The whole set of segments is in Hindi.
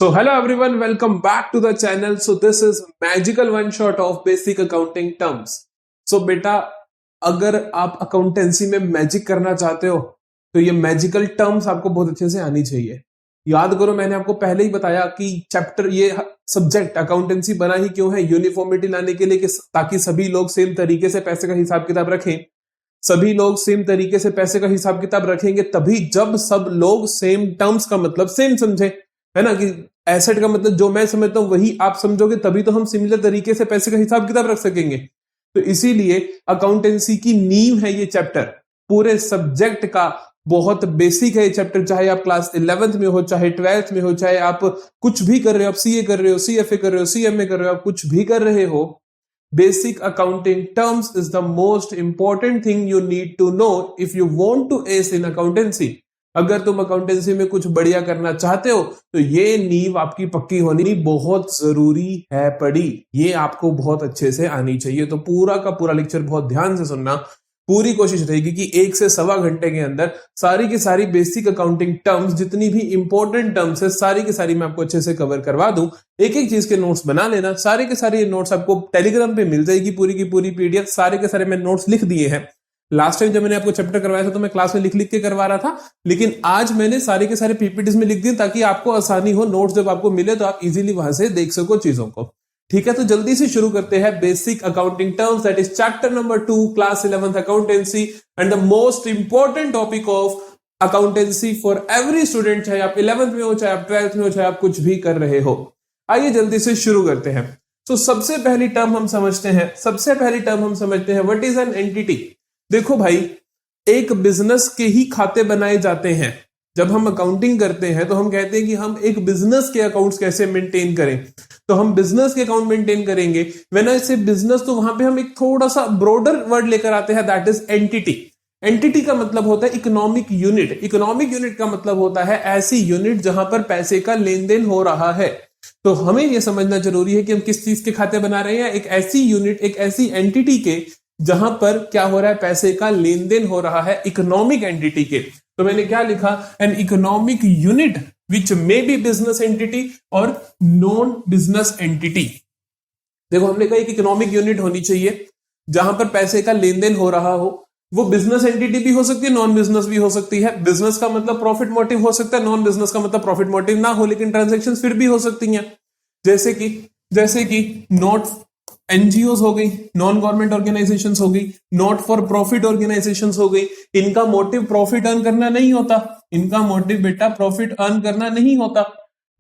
So hello everyone, welcome back to the channel. So this is magical one shot of basic accounting terms. So बेटा अगर आप अकाउंटेंसी में मैजिक करना चाहते हो तो ये मैजिकल टर्म्स आपको बहुत अच्छे से आनी चाहिए। याद करो, मैंने आपको पहले ही बताया कि चैप्टर ये सब्जेक्ट अकाउंटेंसी बना ही क्यों है, यूनिफॉर्मिटी लाने के लिए कि ताकि सभी लोग सेम तरीके से पैसे का हिसाब किताब रखें। सभी लोग सेम तरीके से पैसे का हिसाब किताब रखेंगे तभी जब सब लोग सेम टर्म्स का मतलब सेम समझे, है ना, कि एसेट का मतलब जो मैं समझता हूं वही आप समझोगे तभी तो हम सिमिलर तरीके से पैसे का हिसाब किताब रख सकेंगे। तो इसीलिए अकाउंटेंसी की नींव है ये चैप्टर, पूरे सब्जेक्ट का बहुत बेसिक है ये चैप्टर। चाहे आप क्लास 11th में हो, चाहे 12th में हो, चाहे आप कुछ भी कर रहे हो, आप सीए कर रहे हो, सीएफए कर रहे हो, सीएमए कर रहे हो, आप कुछ भी कर रहे हो, basic accounting terms is the most important thing you need to know if you want to ace in accountancy। अगर तुम अकाउंटेंसी में कुछ बढ़िया करना चाहते हो तो ये नींव आपकी पक्की होनी बहुत जरूरी है पड़ी, ये आपको बहुत अच्छे से आनी चाहिए। तो पूरा का पूरा लेक्चर बहुत ध्यान से सुनना, पूरी कोशिश रहेगी कि 1 से सवा घंटे के अंदर सारी की सारी बेसिक अकाउंटिंग टर्म्स, जितनी भी इंपॉर्टेंट टर्म्स है सारी की सारी मैं आपको अच्छे से कवर करवा दूं। एक एक चीज के नोट्स बना लेना, सारे के सारे नोट्स आपको टेलीग्राम पे मिल जाएगी, पूरी की पूरी पीडीएफ, सारे के सारे मैं नोट्स लिख दिए हैं। लास्ट टाइम जब मैंने आपको चैप्टर करवाया था तो मैं क्लास में लिख लिख के करवा रहा था, लेकिन आज मैंने सारे के सारे पीपीटीज में लिख दिए ताकि आपको आसानी हो, नोट्स जब आपको मिले तो आप इजीली वहां से देख सको चीजों को। ठीक है, तो जल्दी से शुरू करते हैं basic accounting terms, that is chapter number 2, class 11th accountancy and the most important topic of accountancy for every student, चाहे आप 11th में हो, चाहे आप 12th में हो, चाहे आप कुछ भी कर रहे हो। आइए जल्दी से शुरू करते हैं। तो सबसे पहली टर्म हम समझते हैं व्हाट इज एन एंटिटी। देखो भाई, एक बिजनेस के ही खाते बनाए जाते हैं। जब हम अकाउंटिंग करते हैं तो हम कहते हैं कि हम एक बिजनेस के अकाउंट्स कैसे मेंटेन करें, तो हम बिजनेस के अकाउंट मेंटेन करेंगे। व्हेन आई से बिजनेस, तो वहां पे हम एक थोड़ा सा ब्रॉडर वर्ड लेकर आते हैं, दैट इज एंटिटी। एंटिटी का मतलब होता है इकोनॉमिक यूनिट। इकोनॉमिक यूनिट का मतलब होता है ऐसी यूनिट जहां पर पैसे का लेन देन हो रहा है। तो हमें यह समझना जरूरी है कि हम किस चीज के खाते बना रहे हैं, एक ऐसी यूनिट, एक ऐसी एंटिटी के जहां पर क्या हो रहा है, पैसे का लेन देन हो रहा है, इकोनॉमिक एंटिटी के। तो मैंने क्या लिखा, an economic unit which may be business entity और नॉन बिजनेस एंटिटी। देखो, हमने कहा एक इकोनॉमिक यूनिट होनी चाहिए जहां पर पैसे का लेन देन हो रहा हो। वो बिजनेस एंटिटी भी हो सकती है, नॉन बिजनेस भी हो सकती है। बिजनेस का मतलब प्रॉफिट मोटिव हो सकता है, नॉन बिजनेस का मतलब प्रॉफिट मोटिव ना हो लेकिन ट्रांजेक्शन फिर भी हो सकती हैं। जैसे कि नॉट एनजीओस हो गई, नॉन गवर्नमेंट ऑर्गेनाइजेशंस हो गई, नॉट फॉर प्रॉफिट ऑर्गेनाइजेशंस हो गई। इनका मोटिव प्रॉफिट अर्न करना नहीं होता, इनका मोटिव बेटा प्रॉफिट अर्न करना नहीं होता,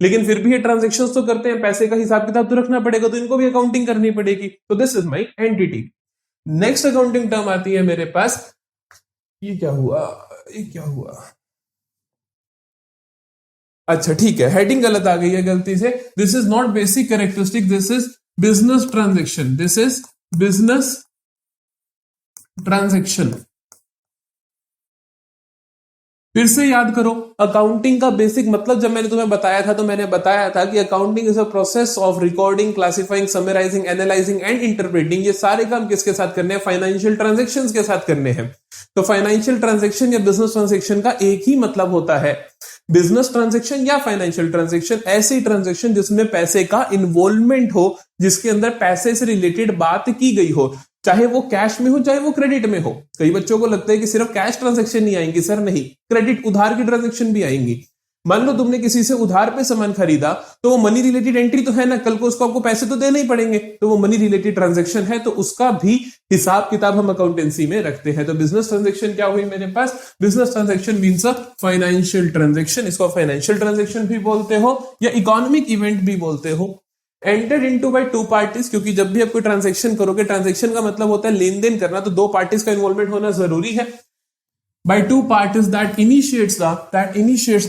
लेकिन फिर भी ये ट्रांजेक्शंस तो करते हैं, पैसे का हिसाब किताब तो रखना पड़ेगा, तो इनको भी अकाउंटिंग करनी पड़ेगी। तो this is my entity. Next accounting term आती है मेरे पास, ये क्या हुआ, अच्छा ठीक है, हेडिंग गलत आ गई है गलती से। This is not basic characteristic, this is business transaction, this is business transaction. फिर से याद करो, अकाउंटिंग का बेसिक मतलब जब मैंने तुम्हें बताया था तो मैंने बताया था कि accounting is a process of recording, classifying, summarising, analysing and interpreting. ये सारे काम किसके साथ करने हैं, फाइनेंशियल ट्रांजेक्शंस के साथ करने हैं। तो फाइनेंशियल ट्रांजेक्शन या बिजनेस ट्रांजेक्शन का एक ही मतलब होता है, बिजनेस ट्रांजेक्शन या फाइनेंशियल ट्रांजेक्शन ऐसी ट्रांजेक्शन जिसमें पैसे का इन्वॉल्वमेंट हो, जिसके अंदर पैसे से रिलेटेड बात की गई हो, चाहे वो कैश में हो चाहे वो क्रेडिट में हो। कई बच्चों को लगता है कि सिर्फ कैश ट्रांजैक्शन नहीं आएंगी, सर नहीं, क्रेडिट उधार की ट्रांजैक्शन भी आएंगी। मान लो तुमने किसी से उधार पे सामान खरीदा, तो वो मनी रिलेटेड एंट्री तो है ना, कल को उसको आपको पैसे तो देने ही पड़ेंगे, तो वो मनी रिलेटेड ट्रांजैक्शन है, तो उसका भी हिसाब किताब हम अकाउंटेंसी में रखते हैं। तो बिजनेस ट्रांजैक्शन क्या हुई मेरे पास, business transaction means a financial transaction. इसको फाइनेंशियल ट्रांजैक्शन भी बोलते हो या इकोनॉमिक इवेंट भी बोलते हो। Entered into by two parties, क्योंकि जब भी आप कोई ट्रांजैक्शन करोगे, ट्रांजैक्शन का मतलब होता है लेन देन करना, तो दो पार्टीज का इन्वॉल्वमेंट होना जरूरी है। Bye two parties that initiates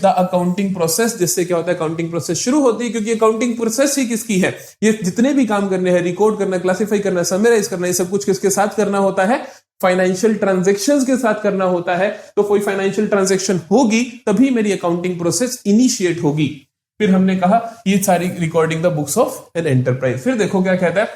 the accounting process, जिससे क्या होता है, अकाउंटिंग प्रोसेस शुरू होती है। क्योंकि अकाउंटिंग प्रोसेस ही किसकी है, ये जितने भी काम करने हैं, रिकॉर्ड करना, क्लासिफाई करना, समराइज करना, ये सब कुछ किसके साथ करना होता है, फाइनेंशियल ट्रांजैक्शंस के साथ करना होता है। तो कोई फाइनेंशियल ट्रांजैक्शन होगी तभी मेरी अकाउंटिंग प्रोसेस इनिशिएट होगी। फिर हमने कहा ये सारी recording the books of an enterprise. फिर देखो क्या कहता है,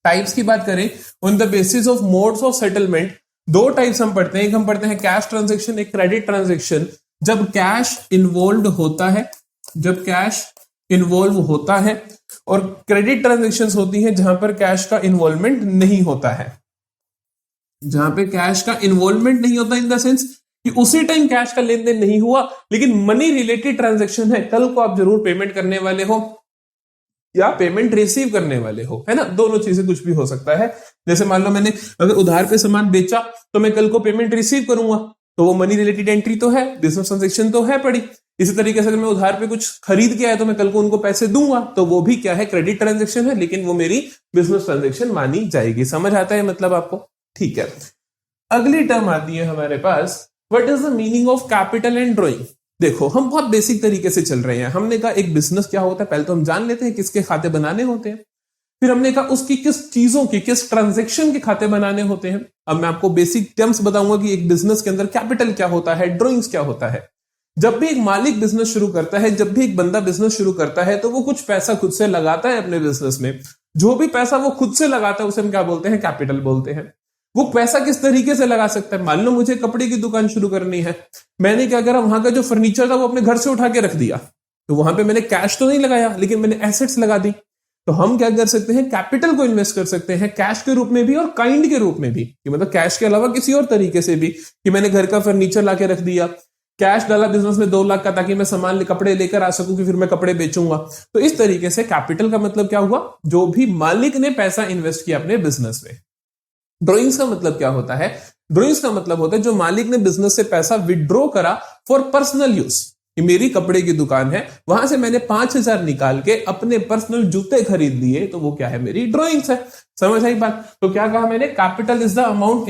टाइप्स की बात करें, on the basis of modes of settlement, दो टाइप्स हम पढ़ते हैं, एक हम पढ़ते हैं कैश ट्रांजैक्शन, एक क्रेडिट ट्रांजैक्शन। जब कैश इन्वॉल्व होता है, जब कैश इन्वॉल्व होता है और क्रेडिट ट्रांजैक्शंस होती हैं जहां पर कैश का इन्वॉल्वमेंट नहीं होता है। जहां पे कैश का इन्वॉल्वमेंट नहीं होता इन द सेंस कि उसी टाइम कैश का लेन देन नहीं हुआ, लेकिन मनी रिलेटेड ट्रांजैक्शन है, कल को आप जरूर पेमेंट करने वाले हो या पेमेंट रिसीव करने वाले हो, है ना, दोनों चीजें कुछ भी हो सकता है। जैसे मान लो मैंने अगर उधार पे सामान बेचा तो मैं कल को पेमेंट रिसीव करूंगा, तो वो मनी रिलेटेड एंट्री तो है, बिजनेस ट्रांजेक्शन तो है पड़ी। इसी तरीके से अगर मैं उधार पे कुछ खरीद के आया तो मैं कल को उनको पैसे दूंगा, तो वो भी क्या है, क्रेडिट ट्रांजेक्शन है, लेकिन वो मेरी बिजनेस ट्रांजेक्शन मानी जाएगी। समझ आता है मतलब आपको? ठीक है। अगली टर्म आती है हमारे पास, what is the meaning of capital and drawing. देखो हम बहुत बेसिक तरीके से चल रहे हैं। हमने कहा एक बिजनेस क्या होता है, पहले तो हम जान लेते हैं किसके खाते बनाने होते हैं, फिर हमने कहा उसकी किस चीजों की, किस ट्रांजैक्शन के खाते बनाने होते हैं। अब मैं आपको बेसिक टर्म्स बताऊंगा कि एक बिजनेस के अंदर कैपिटल क्या होता है, ड्रॉइंग्स क्या होता है। जब भी एक मालिक बिजनेस शुरू करता है, जब भी एक बंदा बिजनेस शुरू करता है, तो वो कुछ पैसा खुद से लगाता है अपने बिजनेस में। जो भी पैसा वो खुद से लगाता है उसे हम क्या बोलते हैं, कैपिटल बोलते हैं। वो पैसा किस तरीके से लगा सकता है, मान लो मुझे कपड़े की दुकान शुरू करनी है, मैंने क्या करा, वहां का जो फर्नीचर था वो अपने घर से उठा के रख दिया, तो वहां पे मैंने कैश तो नहीं लगाया, लेकिन मैंने एसेट्स लगा दी। तो हम क्या कर सकते हैं, कैपिटल को इन्वेस्ट कर सकते हैं, कैश के रूप में भी और काइंड के रूप में भी, कि मतलब कैश के अलावा किसी और तरीके से भी, कि मैंने घर का फर्नीचर लाके रख दिया, कैश डाला बिजनेस में 2 लाख का, ताकि मैं सामान कपड़े लेकर आ सकूं कि फिर मैं कपड़े बेचूंगा। तो इस तरीके से कैपिटल का मतलब क्या हुआ, जो भी मालिक ने पैसा इन्वेस्ट किया अपने बिजनेस में। ड्रॉइंग्स का मतलब क्या होता है, ड्रॉइंग्स का मतलब होता है जो मालिक ने बिजनेस से पैसा विड्रॉ करा फॉर पर्सनल यूज। मेरी कपड़े की दुकान है, वहां से मैंने 5,000 निकाल के अपने पर्सनल जूते खरीद लिए, तो वो क्या है, मेरी ड्रॉइंग्स है। समझ आई बात? तो क्या कहा मैंने, capital is the amount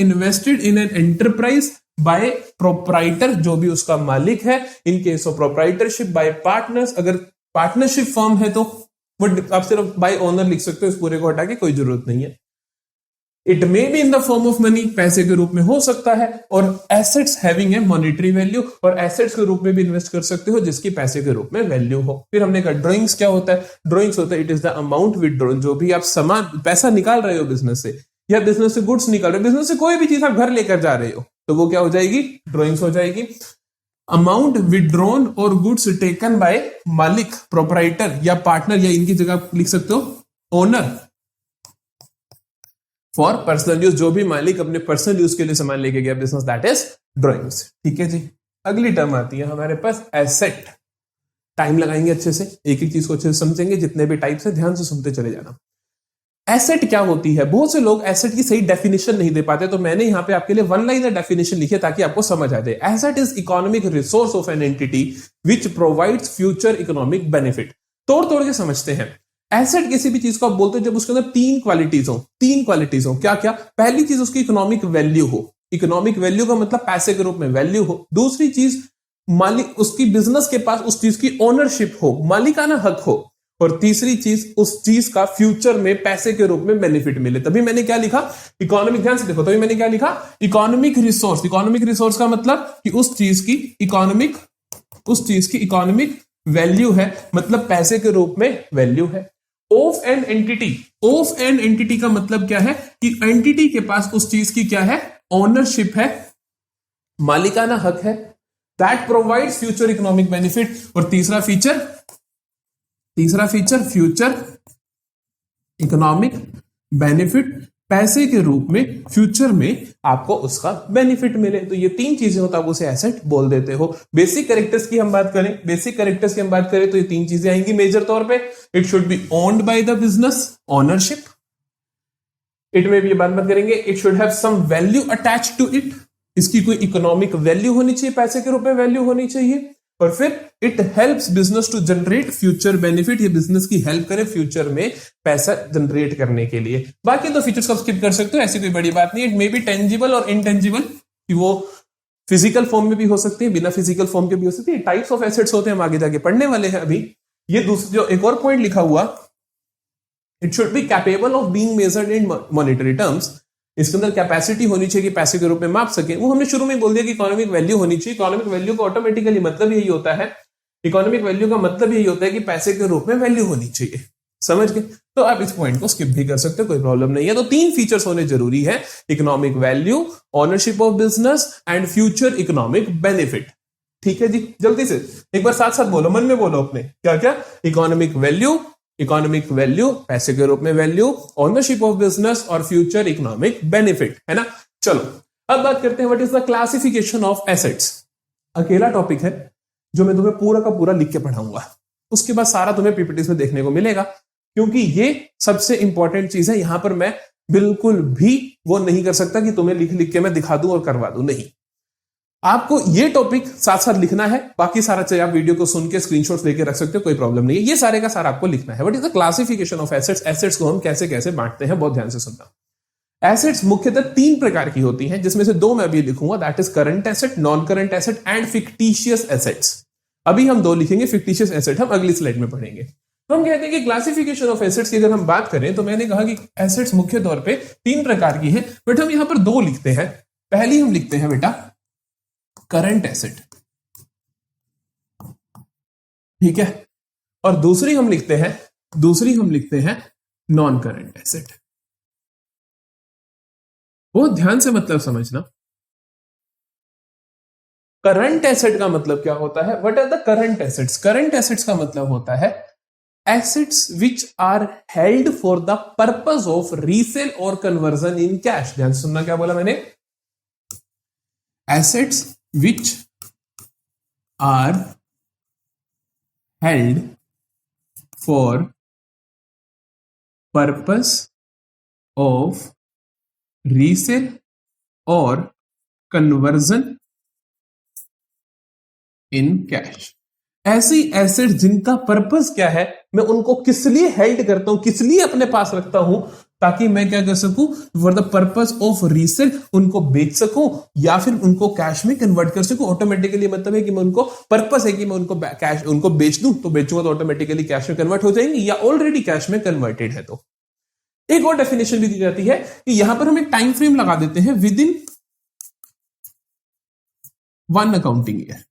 invested in an enterprise by proprietor, जो भी उसका मालिक है। In case of proprietorship by partners, अगर पार्टनरशिप फर्म है तो वो आप सिर्फ बाय ओनर लिख सकते हो, इस पूरे को हटा के, कोई जरूरत नहीं है। It may be in the form of money, पैसे के रूप में हो सकता है, और assets having a monetary value, और एसेट्स के रूप में भी इन्वेस्ट कर सकते हो जिसकी पैसे के रूप में वैल्यू हो। फिर हमने कहा ड्रॉइंग्स क्या होता है, ड्रॉइंग्स होता है it is the amount withdrawn, जो भी आप सामान पैसा निकाल रहे हो बिजनेस से, या बिजनेस से गुड्स निकाल रहे हो, बिजनेस से कोई भी चीज आप घर लेकर जा रहे हो, तो वो क्या हो जाएगी, ड्रॉइंग्स हो जाएगी। अमाउंट विड्रॉन और गुड्स टेकन बाय मालिक, प्रोप्राइटर या पार्टनर, या इनकी जगह आप लिख सकते हो ओनर, फॉर पर्सनल यूज, जो भी मालिक अपने पर्सनल यूज के लिए सामान लेके गया बिजनेस, दैट इज ड्रॉइंग्स। ठीक है जी। अगली टर्म आती है हमारे पास एसेट। टाइम लगाएंगे अच्छे से, एक एक चीज को अच्छे से समझेंगे, जितने भी टाइप्स है ध्यान से सुनते चले जाना। एसेट क्या होती है, बहुत से लोग एसेट की सही डेफिनेशन नहीं दे पाते, तो मैंने यहां पे आपके लिए 1 लाइनर डेफिनेशन लिखी है ताकि आपको समझ आ जाए। Asset is economic resource of an entity which provides future economic benefit. तोड़ तोड़ के समझते हैं। एसेट किसी भी चीज को आप बोलते हो जब उसके अंदर 3 क्वालिटीज हो। क्या क्या? पहली चीज उसकी इकोनॉमिक वैल्यू हो, इकोनॉमिक वैल्यू का मतलब पैसे के रूप में वैल्यू हो। दूसरी चीज मालिक, उसकी बिजनेस के पास उस चीज की ओनरशिप हो, मालिकाना हक हो। और तीसरी चीज उस चीज का फ्यूचर में पैसे के रूप में बेनिफिट मिले। तभी मैंने क्या लिखा, इकोनॉमिक, ध्यान से देखो, तभी मैंने क्या लिखा, इकोनॉमिक रिसोर्स। इकोनॉमिक रिसोर्स का मतलब कि उस चीज की इकोनॉमिक वैल्यू है, मतलब पैसे के रूप में वैल्यू है। ऑफ एन एंटिटी का मतलब क्या है कि एंटिटी के पास उस चीज की क्या है, ओनरशिप है, मालिकाना हक है। That provides future economic benefit. और तीसरा फीचर फ्यूचर इकोनॉमिक बेनिफिट, पैसे के रूप में फ्यूचर में आपको उसका बेनिफिट मिले। तो ये 3 चीजें होता है, आप उसे एसेट बोल देते हो। बेसिक कैरेक्टर्स की हम बात करें तो ये 3 चीजें आएंगी मेजर तौर पे। It should be owned by the business, ownership. It में भी ये बात करेंगे, it should have some value attached to it, इसकी कोई इकोनॉमिक वैल्यू होनी चाहिए, पैसे के रूप में वैल्यू होनी चाहिए। और फिर it helps business to generate future benefit, ये बिजनेस की हेल्प करे फ्यूचर में पैसा जनरेट करने के लिए। बाकी तो फीचर्स को स्किप कर सकते हो, ऐसी कोई बड़ी बात नहीं। इट मे बी टेंजिबल और इनटेंजिबल, कि वो फिजिकल फॉर्म में भी हो सकती है, बिना फिजिकल फॉर्म के भी हो सकती है। टाइप्स ऑफ एसेट्स होते हैं, हम आगे जाके पढ़ने वाले हैं अभी। ये दूसरा जो एक और पॉइंट लिखा हुआ, it should be capable of being measured in monetary terms, इसके अंदर कैपेसिटी होनी चाहिए कि पैसे के रूप में माप सके। वो हमने शुरू में बोल दिया कि इकोनॉमिक वैल्यू होनी चाहिए। इकोनॉमिक वैल्यू का ऑटोमेटिकली मतलब यही होता है, इकोनॉमिक वैल्यू का मतलब यही होता है कि पैसे के रूप में वैल्यू होनी चाहिए। समझ गए? तो आप इस पॉइंट को स्किप भी कर सकते हो, कोई प्रॉब्लम नहीं है। तो 3 फीचर्स होने जरूरी है, economic value, ownership of business and future economic benefit. ठीक है जी, जल्दी से एक बार साथ साथ बोलो, मन में बोलो अपने, क्या क्या? इकोनॉमिक वैल्यू, इकोनॉमिक वैल्यू पैसे के रूप में वैल्यू, ओनरशिप ऑफ बिजनेस और फ्यूचर इकोनॉमिक बेनिफिट, है ना। चलो अब बात करते हैं what is the classification of assets. अकेला टॉपिक है जो मैं तुम्हें पूरा का पूरा लिख के पढ़ाऊंगा, उसके बाद सारा तुम्हें पीपीटीज में देखने को मिलेगा, क्योंकि ये सबसे इंपॉर्टेंट चीज है। यहां पर मैं बिल्कुल भी वो नहीं कर सकता कि तुम्हें लिख लिख के मैं दिखा दूं और करवा दूं, नहीं। आपको ये टॉपिक साथ साथ लिखना है, बाकी सारा चाहिए आप वीडियो को सुन के स्क्रीनशॉट्स लेके रख सकते हो, कोई प्रॉब्लम नहीं है। ये सारे का सारा आपको लिखना है। What is the classification of assets, assets को हम कैसे कैसे बांटते हैं, बहुत ध्यान से सुनना। एसेट्स मुख्यतः 3 प्रकार की होती हैं, जिसमें से 2 मैं अभी लिखूंगा, that is current asset, non current asset and fictitious assets. अभी हम 2 लिखेंगे, फिक्टिशियस एसेट हम अगली स्लाइड में पढ़ेंगे। तो हम कहते हैं कि क्लासिफिकेशन ऑफ एसेट्स की अगर हम बात करें तो मैंने कहा कि एसेट्स मुख्य तौर पे 3 प्रकार की हैं, बट हम यहां पर 2 लिखते हैं। पहली हम लिखते हैं बेटा करंट एसेट, ठीक है, और दूसरी हम लिखते हैं नॉन करंट एसेट। बहुत ध्यान से मतलब समझना। करंट एसेट का मतलब क्या होता है? What are the current assets? Current assets का मतलब होता है assets which are held for the purpose of resale और कन्वर्जन इन कैश। ध्यान से सुनना, क्या बोला मैंने? Assets which are held for purpose of resale और कन्वर्जन इन कैश। ऐसी एसेट जिनका पर्पस क्या है, मैं उनको किस लिए हेल्ड करता हूं, किस लिए अपने पास रखता हूं, ताकि मैं क्या कर सकूं, for the purpose of resale उनको बेच सकूं या फिर उनको कैश में कन्वर्ट कर सकूं। ऑटोमेटिकली मतलब है कि मैं उनको पर्पस है कि मैं उनको कैश उनको बेच दूं, तो बेचूंगा तो ऑटोमेटिकली कैश में कन्वर्ट हो जाएंगी, या ऑलरेडी कैश में कन्वर्टेड है। तो एक और डेफिनेशन भी दी जाती है कि यहां पर हम एक टाइम फ्रेम लगा देते हैं विद इन 1 अकाउंटिंग ईयर,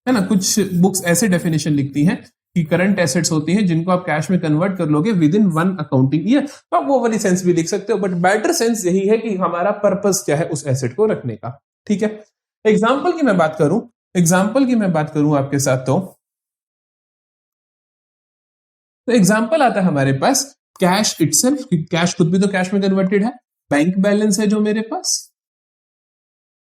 है ना। कुछ बुक्स ऐसे डेफिनेशन लिखती हैं कि करंट एसेट्स होती हैं जिनको आप कैश में कन्वर्ट कर लोगे विद इन 1 अकाउंटिंग ईयर। तो आप वो वाली सेंस भी लिख सकते हो, बट बेटर सेंस यही है कि हमारा पर्पस क्या है उस एसेट को रखने का, ठीक है। एग्जाम्पल की मैं बात करूं आपके साथ, तो एग्जाम्पल आता है हमारे पास कैश इटसेल्फ, कैश खुद भी तो कैश में कन्वर्टेड है। बैंक बैलेंस है जो मेरे पास,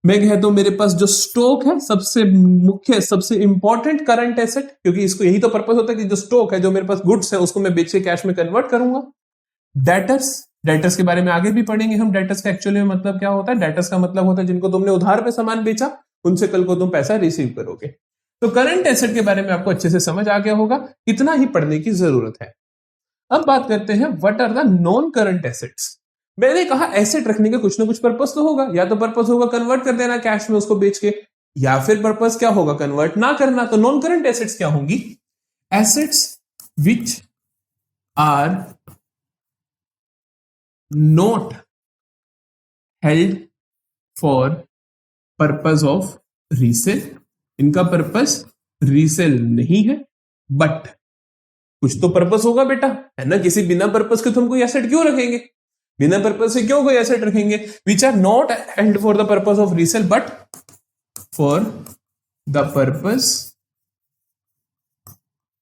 मैं कहता हूं मेरे पास जो स्टॉक है सबसे मुख्य, सबसे इंपॉर्टेंट करंट एसेट, क्योंकि इसको यही तो पर्पस होता है कि जो स्टॉक है, जो मेरे पास गुड्स है, उसको मैं बेच के कैश में कन्वर्ट करूंगा। डेटर्स के बारे में आगे भी पढ़ेंगे हम। डेटर्स का एक्चुअली में मतलब क्या होता है? डेटर्स का मतलब होता है जिनको तुमने उधार पे सामान बेचा, उनसे कल को तुम पैसा रिसीव करोगे। तो करंट एसेट के बारे में आपको अच्छे से समझ आ गया होगा, इतना ही पढ़ने की जरूरत है। अब बात करते हैं what are the non current assets. मैंने कहा एसेट रखने का कुछ ना कुछ पर्पस तो होगा, या तो पर्पस होगा कन्वर्ट कर देना कैश में उसको बेच के, या फिर पर्पस क्या होगा, कन्वर्ट ना करना। तो नॉन करंट एसेट्स क्या होंगी? Assets which are not held for purpose of resale. इनका पर्पस रीसेल नहीं है, बट कुछ तो पर्पस होगा बेटा, है ना। किसी बिना पर्पस के तुम कोई एसेट क्यों रखेंगे? बिना पर्पस से क्यों कोई एसेट रखेंगे? Which are not held for the purpose of resale but for the purpose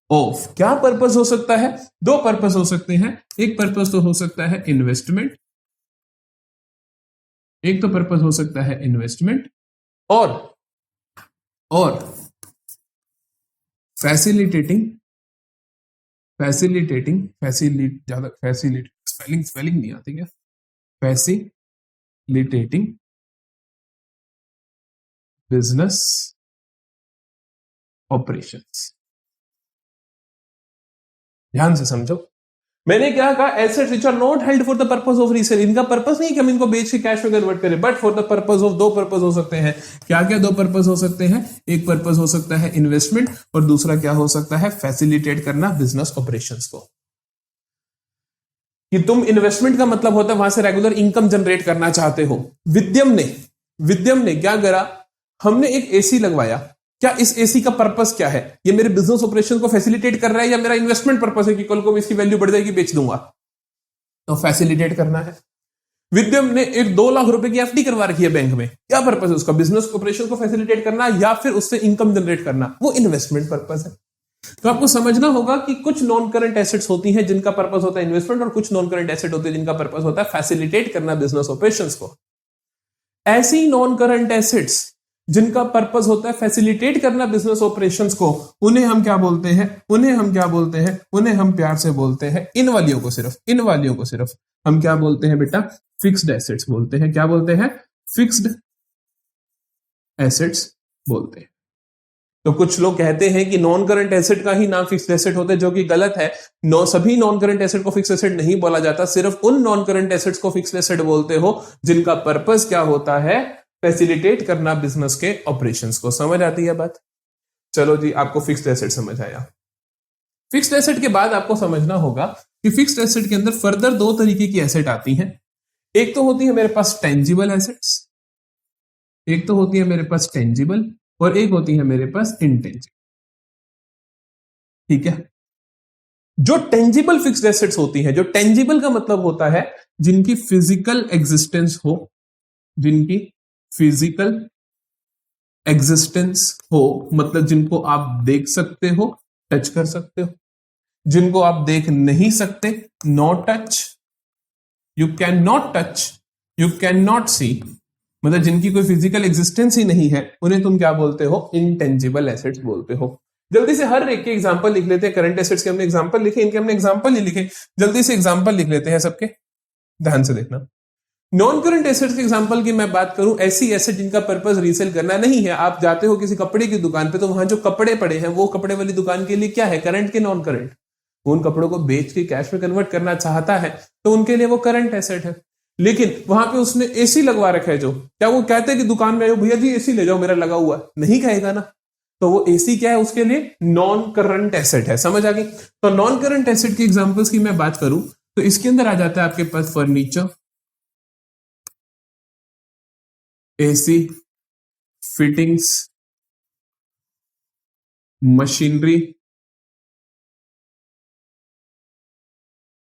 of, क्या पर्पस हो सकता है? 2 पर्पस हो सकते हैं। एक पर्पस तो हो सकता है इन्वेस्टमेंट, एक तो पर्पस हो सकता है इन्वेस्टमेंट और फैसिलिटेटिंग स्पेलिंग नहीं आती क्या? Facilitating business operations. ध्यान से समझो, मैंने क्या कहा? Assets which are not held for the purpose of resale. इनका पर्पस नहीं कि हम इनको बेच के कैश में कन्वर्ट करें, but for the purpose of, 2 purpose हो सकते हैं। क्या क्या 2 पर्पस हो सकते हैं? एक पर्पस हो सकता है इन्वेस्टमेंट, और दूसरा क्या हो सकता है? फैसिलिटेट करना बिजनेस ऑपरेशंस को। कि तुम इन्वेस्टमेंट का मतलब होता है वहां से रेगुलर इनकम जनरेट करना चाहते हो। विद्यम ने क्या करा? हमने एक एसी लगवाया। क्या इस एसी का पर्पस क्या है? ये मेरे बिजनेस ऑपरेशन को फैसिलिटेट कर रहा है, या मेरा इन्वेस्टमेंट पर्पस है कि कल को इसकी वैल्यू बढ़ जाएगी, बेच दूंगा? तो फैसिलिटेट करना है। विद्यम ने एक 2 लाख रुपए की एफडी करवा रखी है बैंक में, क्या पर्पस है उसका? बिजनेस ऑपरेशन को फैसिलिटेट करना या फिर उससे इनकम जनरेट करना, वो इन्वेस्टमेंट पर्पस है। तो आपको समझना होगा कि कुछ नॉन करंट एसेट्स होती हैं जिनका पर्पस होता है इन्वेस्टमेंट, और कुछ नॉन करंट एसेट होते हैं जिनका पर्पस होता है फैसिलिटेट करना बिजनेस ऑपरेशंस को। ऐसी नॉन करंट एसेट्स जिनका पर्पस होता है फैसिलिटेट करना बिजनेस ऑपरेशंस को, उन्हें हम क्या बोलते हैं? उन्हें हम प्यार से बोलते हैं, इन वालियों को सिर्फ हम क्या बोलते हैं बेटा? फिक्स्ड एसेट्स बोलते हैं। क्या बोलते हैं? फिक्स्ड एसेट्स बोलते हैं। तो कुछ लोग कहते हैं कि नॉन करंट एसेट का ही नाम फिक्स्ड एसेट होता है, जो कि गलत है। सभी नॉन करंट एसेट को फिक्स्ड एसेट नहीं बोला जाता, सिर्फ उन नॉन करंट एसेट्स को फिक्स्ड एसेट बोलते हो जिनका पर्पस क्या होता है? फैसिलिटेट करना बिजनेस के ऑपरेशंस को। समझ आती है बात? चलो जी, आपको फिक्स्ड एसेट समझ आया। फिक्स्ड एसेट के बाद आपको समझना होगा कि फिक्स्ड एसेट के अंदर फर्दर 2 तरीके की एसेट आती हैं। एक तो होती है मेरे पास टेंजिबल एसेट्स, और एक होती है मेरे पास इंटेंजिबल। ठीक है? जो टेंजिबल फिक्स्ड एसेट्स होती हैं, जो टेंजिबल का मतलब होता है जिनकी फिजिकल एग्जिस्टेंस हो, मतलब जिनको आप देख सकते हो, टच कर सकते हो। जिनको आप देख नहीं सकते, no touch, you can not touch, you can not see, मतलब जिनकी कोई फिजिकल एग्जिस्टेंस ही नहीं है, उन्हें तुम क्या बोलते हो? इनटेंजिबल एसेट्स बोलते हो। जल्दी से हर एक के एग्जांपल लिख लेते हैं। करंट एसेट्स के हमने एग्जांपल लिखे, इनके हमने एग्जांपल नहीं लिखे, जल्दी से एग्जांपल लिख लेते हैं सबके, ध्यान से देखना। नॉन करंट एसेट्स के एग्जांपल की मैं बात करूं, ऐसी एसेट जिनका पर्पस रीसेल करना नहीं है। आप जाते हो किसी कपड़े की दुकान पे, तो वहां जो कपड़े पड़े हैं वो कपड़े वाली दुकान के लिए क्या है? करंट के नॉन करंट? उन कपड़ों को बेच के कैश में कन्वर्ट करना चाहता है तो उनके लिए वो करंट एसेट है। लेकिन वहां पे उसने एसी लगवा रखा है, जो क्या वो कहते हैं कि दुकान में भैया जी एसी ले जाओ मेरा लगा हुआ? नहीं कहेगा ना। तो वो एसी क्या है उसके लिए? नॉन करंट एसेट है। समझ आ गई? तो नॉन करंट एसेट की एग्जांपल्स की मैं बात करूं तो इसके अंदर आ जाता है आपके पास furniture, AC, fittings, machinery,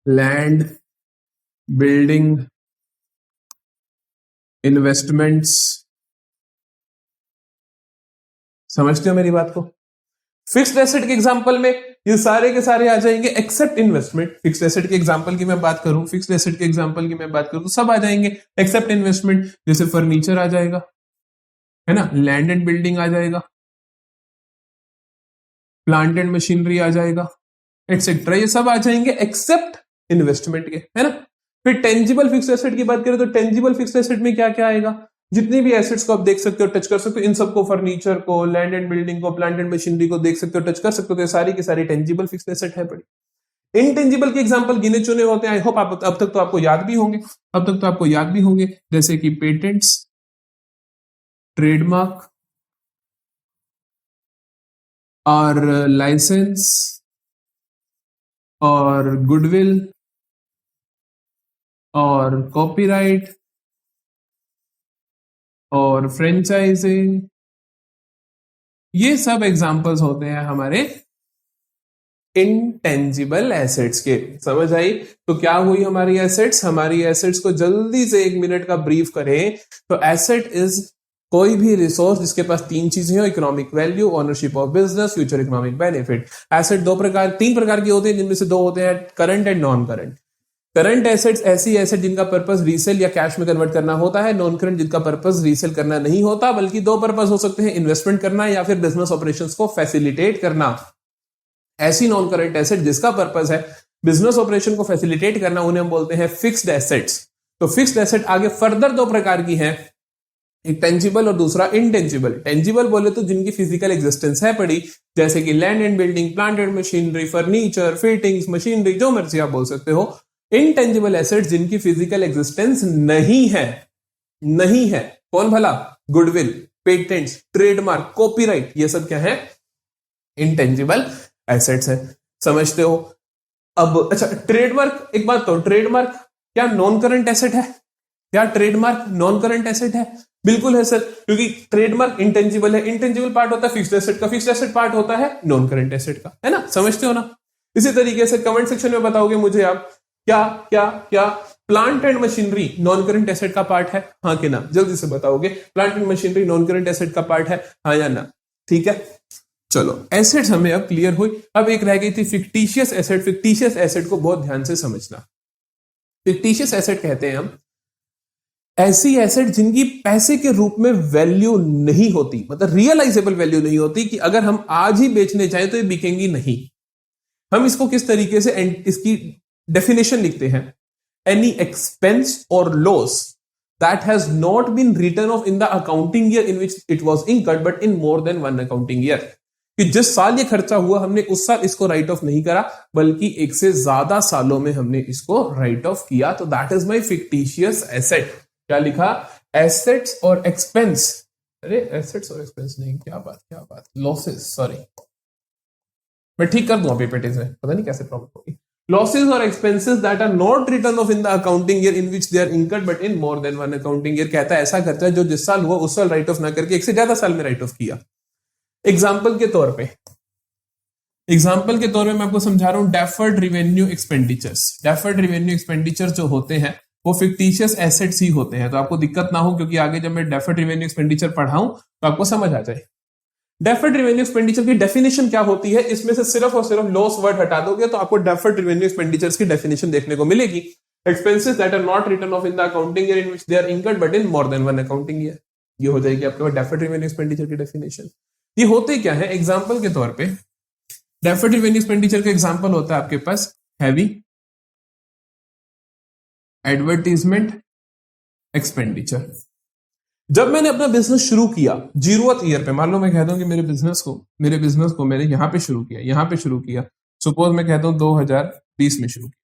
land, building, investments. समझते हो मेरी बात को? फिक्स्ड एसेट के एग्जांपल में ये सारे के सारे आ जाएंगे एक्सेप्ट इन्वेस्टमेंट। फिक्स्ड एसेट के एग्जांपल की मैं बात करूं, तो सब आ जाएंगे एक्सेप्ट इन्वेस्टमेंट। जैसे फर्नीचर आ जाएगा, है ना, लैंड एंड बिल्डिंग आ जाएगा, प्लांट एंड मशीनरी आ जाएगा, एक्सेट्रा। ये सब आ जाएंगे एक्सेप्ट इन्वेस्टमेंट के, है ना। फिर टेंजिबल फिक्स्ड एसेट की बात करें तो टेंजिबल फिक्स्ड एसेट में क्या क्या आएगा? जितनी भी एसेट्स को आप देख सकते हो, टच कर सकते हो, इन सबको, फर्नीचर को, लैंड एंड बिल्डिंग को, प्लांट एंड मशीनरी को देख सकते हो, टच कर सकते हो, तो सारी की सारी टेंजिबल फिक्स्ड एसेट है बड़ी। इनटेंजिबल के एग्जांपल गिने चुने होते हैं। आई होप आप अब तक तो आपको याद भी होंगे, जैसे कि पेटेंट्स, ट्रेडमार्क और लाइसेंस और गुडविल और कॉपीराइट और फ्रेंचाइजिंग। ये सब एग्जांपल्स होते हैं हमारे इनटेंजिबल एसेट्स के। समझ आई? तो क्या हुई हमारी एसेट्स? हमारी एसेट्स को जल्दी से 1 मिनट का ब्रीफ करें तो एसेट इज कोई भी रिसोर्स जिसके पास 3 चीजें हो: economic value, ownership of business, future economic benefit. Asset 3 प्रकार की होती है, जिनमें से 2 होते हैं current and non current. Current assets ऐसी एसेट जिनका पर्पस रीसेल या कैश में कन्वर्ट करना होता है। नॉन करंट जिनका पर्पस रीसेल करना नहीं होता, बल्कि 2 पर्पस हो सकते हैं: इन्वेस्टमेंट करना या फिर बिजनेस ऑपरेशंस को फैसिलिटेट करना। ऐसी नॉन करंट एसेट जिसका पर्पस है बिजनेस ऑपरेशन को फैसिलिटेट करना, उन्हें हम बोलते हैं फिक्स्ड एसेट्स। तो फिक्स्ड एसेट आगे फर्दर 2 प्रकार की है, एक टेंजिबल और दूसरा इनटेंजिबल। टेंजिबल बोले तो जिनकी फिजिकल एग्जिस्टेंस है पड़ी, जैसे कि land and building, plant and machinery, furniture, fittings, machinery, जो मर्जी आप बोल सकते हो। इनटेंजिबल एसेट्स जिनकी फिजिकल एग्जिस्टेंस नहीं है। कौन भला? गुडविल, पेटेंट्स, ट्रेडमार्क, कॉपीराइट, ये सब क्या है? इनटेंजिबल एसेट्स है। समझते हो? अब अच्छा, ट्रेडमार्क, एक बात तो, ट्रेडमार्क क्या नॉन करंट एसेट है? क्या ट्रेडमार्क नॉन करंट एसेट है? बिल्कुल है सर, क्योंकि ट्रेडमार्क इंटेंजिबल है। इंटेंजिबल पार्ट होता है फिक्स्ड एसेट का, फिक्स्ड एसेट पार्ट होता है नॉन करंट एसेट का, है ना। समझते हो ना? इसी तरीके से कमेंट सेक्शन में बताओगे मुझे आप क्या क्या क्या plant and machinery non current asset का पार्ट है, हाँ कि ना? जल्दी से बताओगे, plant and machinery non current asset का पार्ट है, हाँ या ना? ठीक है, चलो एसेट्स हमें अब क्लियर हुई। अब एक रह गई थी फिक्टिशियस एसेट। फिक्टिशियस एसेट को बहुत ध्यान से समझना। फिक्टिशियस एसेट कहते हैं हम ऐसी एसेट जिनकी पैसे के रूप में वैल्यू नहीं होती, मतलब रियलाइजेबल वैल्यू नहीं होती, कि अगर हम आज ही बेचने चाहें तो ये बिकेंगी नहीं। हम इसको किस तरीके से इसकी डेफिनेशन लिखते हैं, एनी एक्सपेंस और loss that has not been written off in the accounting year in which it was incurred but in more than one accounting year, कि जिस साल ये खर्चा हुआ हमने उस साल इसको राइट ऑफ नहीं करा, बल्कि एक से ज्यादा सालों में हमने इसको राइट ऑफ किया, तो that is my fictitious asset. क्या लिखा? एसेट्स और एक्सपेंस, अरे एसेट्स और एक्सपेंस नहीं, क्या बात, लॉसेस, सॉरी, मैं ठीक कर दूंगा पीपीटी से, पता नहीं कैसे प्रॉब्लम होगी। लॉसेस और expenses that are not written off in the accounting year in which they are incurred but in more than one accounting year, कहता है ऐसा खर्चा जो जिस साल हुआ उस साल राइट ऑफ ना करके एक से ज्यादा साल में राइट ऑफ किया। एग्जाम्पल के तौर पे मैं आपको समझा रहा हूं, deferred revenue expenditures. Deferred revenue expenditure जो होते हैं वो फिक्टिशियस एसेट्स ही होते हैं, तो आपको दिक्कत ना हो, क्योंकि आगे जब मैं डेफर्ड रिवेन्यू एक्सपेंडिचर पढ़ाऊं तो आपको समझ आ जाए। डेफर्ड रिवेन्यू एक्सपेंडिचर की डेफिनेशन क्या होती है, इसमें से सिर्फ और सिर्फ लॉस वर्ड हटा दोगे तो आपको डेफर्ड रिवेन्यू एक्सपेंडिचर्स की डेफिनेशन देखने को मिलेगी। Expenses that are not written off in the accounting year in which they are incurred but in more than one accounting year, ये हो जाएगी आपके पास डेफर्ड रिवेन्यू एक्सपेंडिचर की डेफिनेशन। ये होते क्या है? एग्जाम्पल के तौर पे डेफर्ड रिवेन्यू एक्सपेंडिचर का एग्जाम्पल होता है आपके पास हैवी एडवर्टीजमेंट एक्सपेंडिचर। जब मैंने अपना बिजनेस शुरू किया 0th ईयर पे, मान लो मैं कहता हूं कि मेरे बिजनेस को मैंने यहां पे शुरू किया, सपोज मैं कहता हूं 2020 में शुरू किया।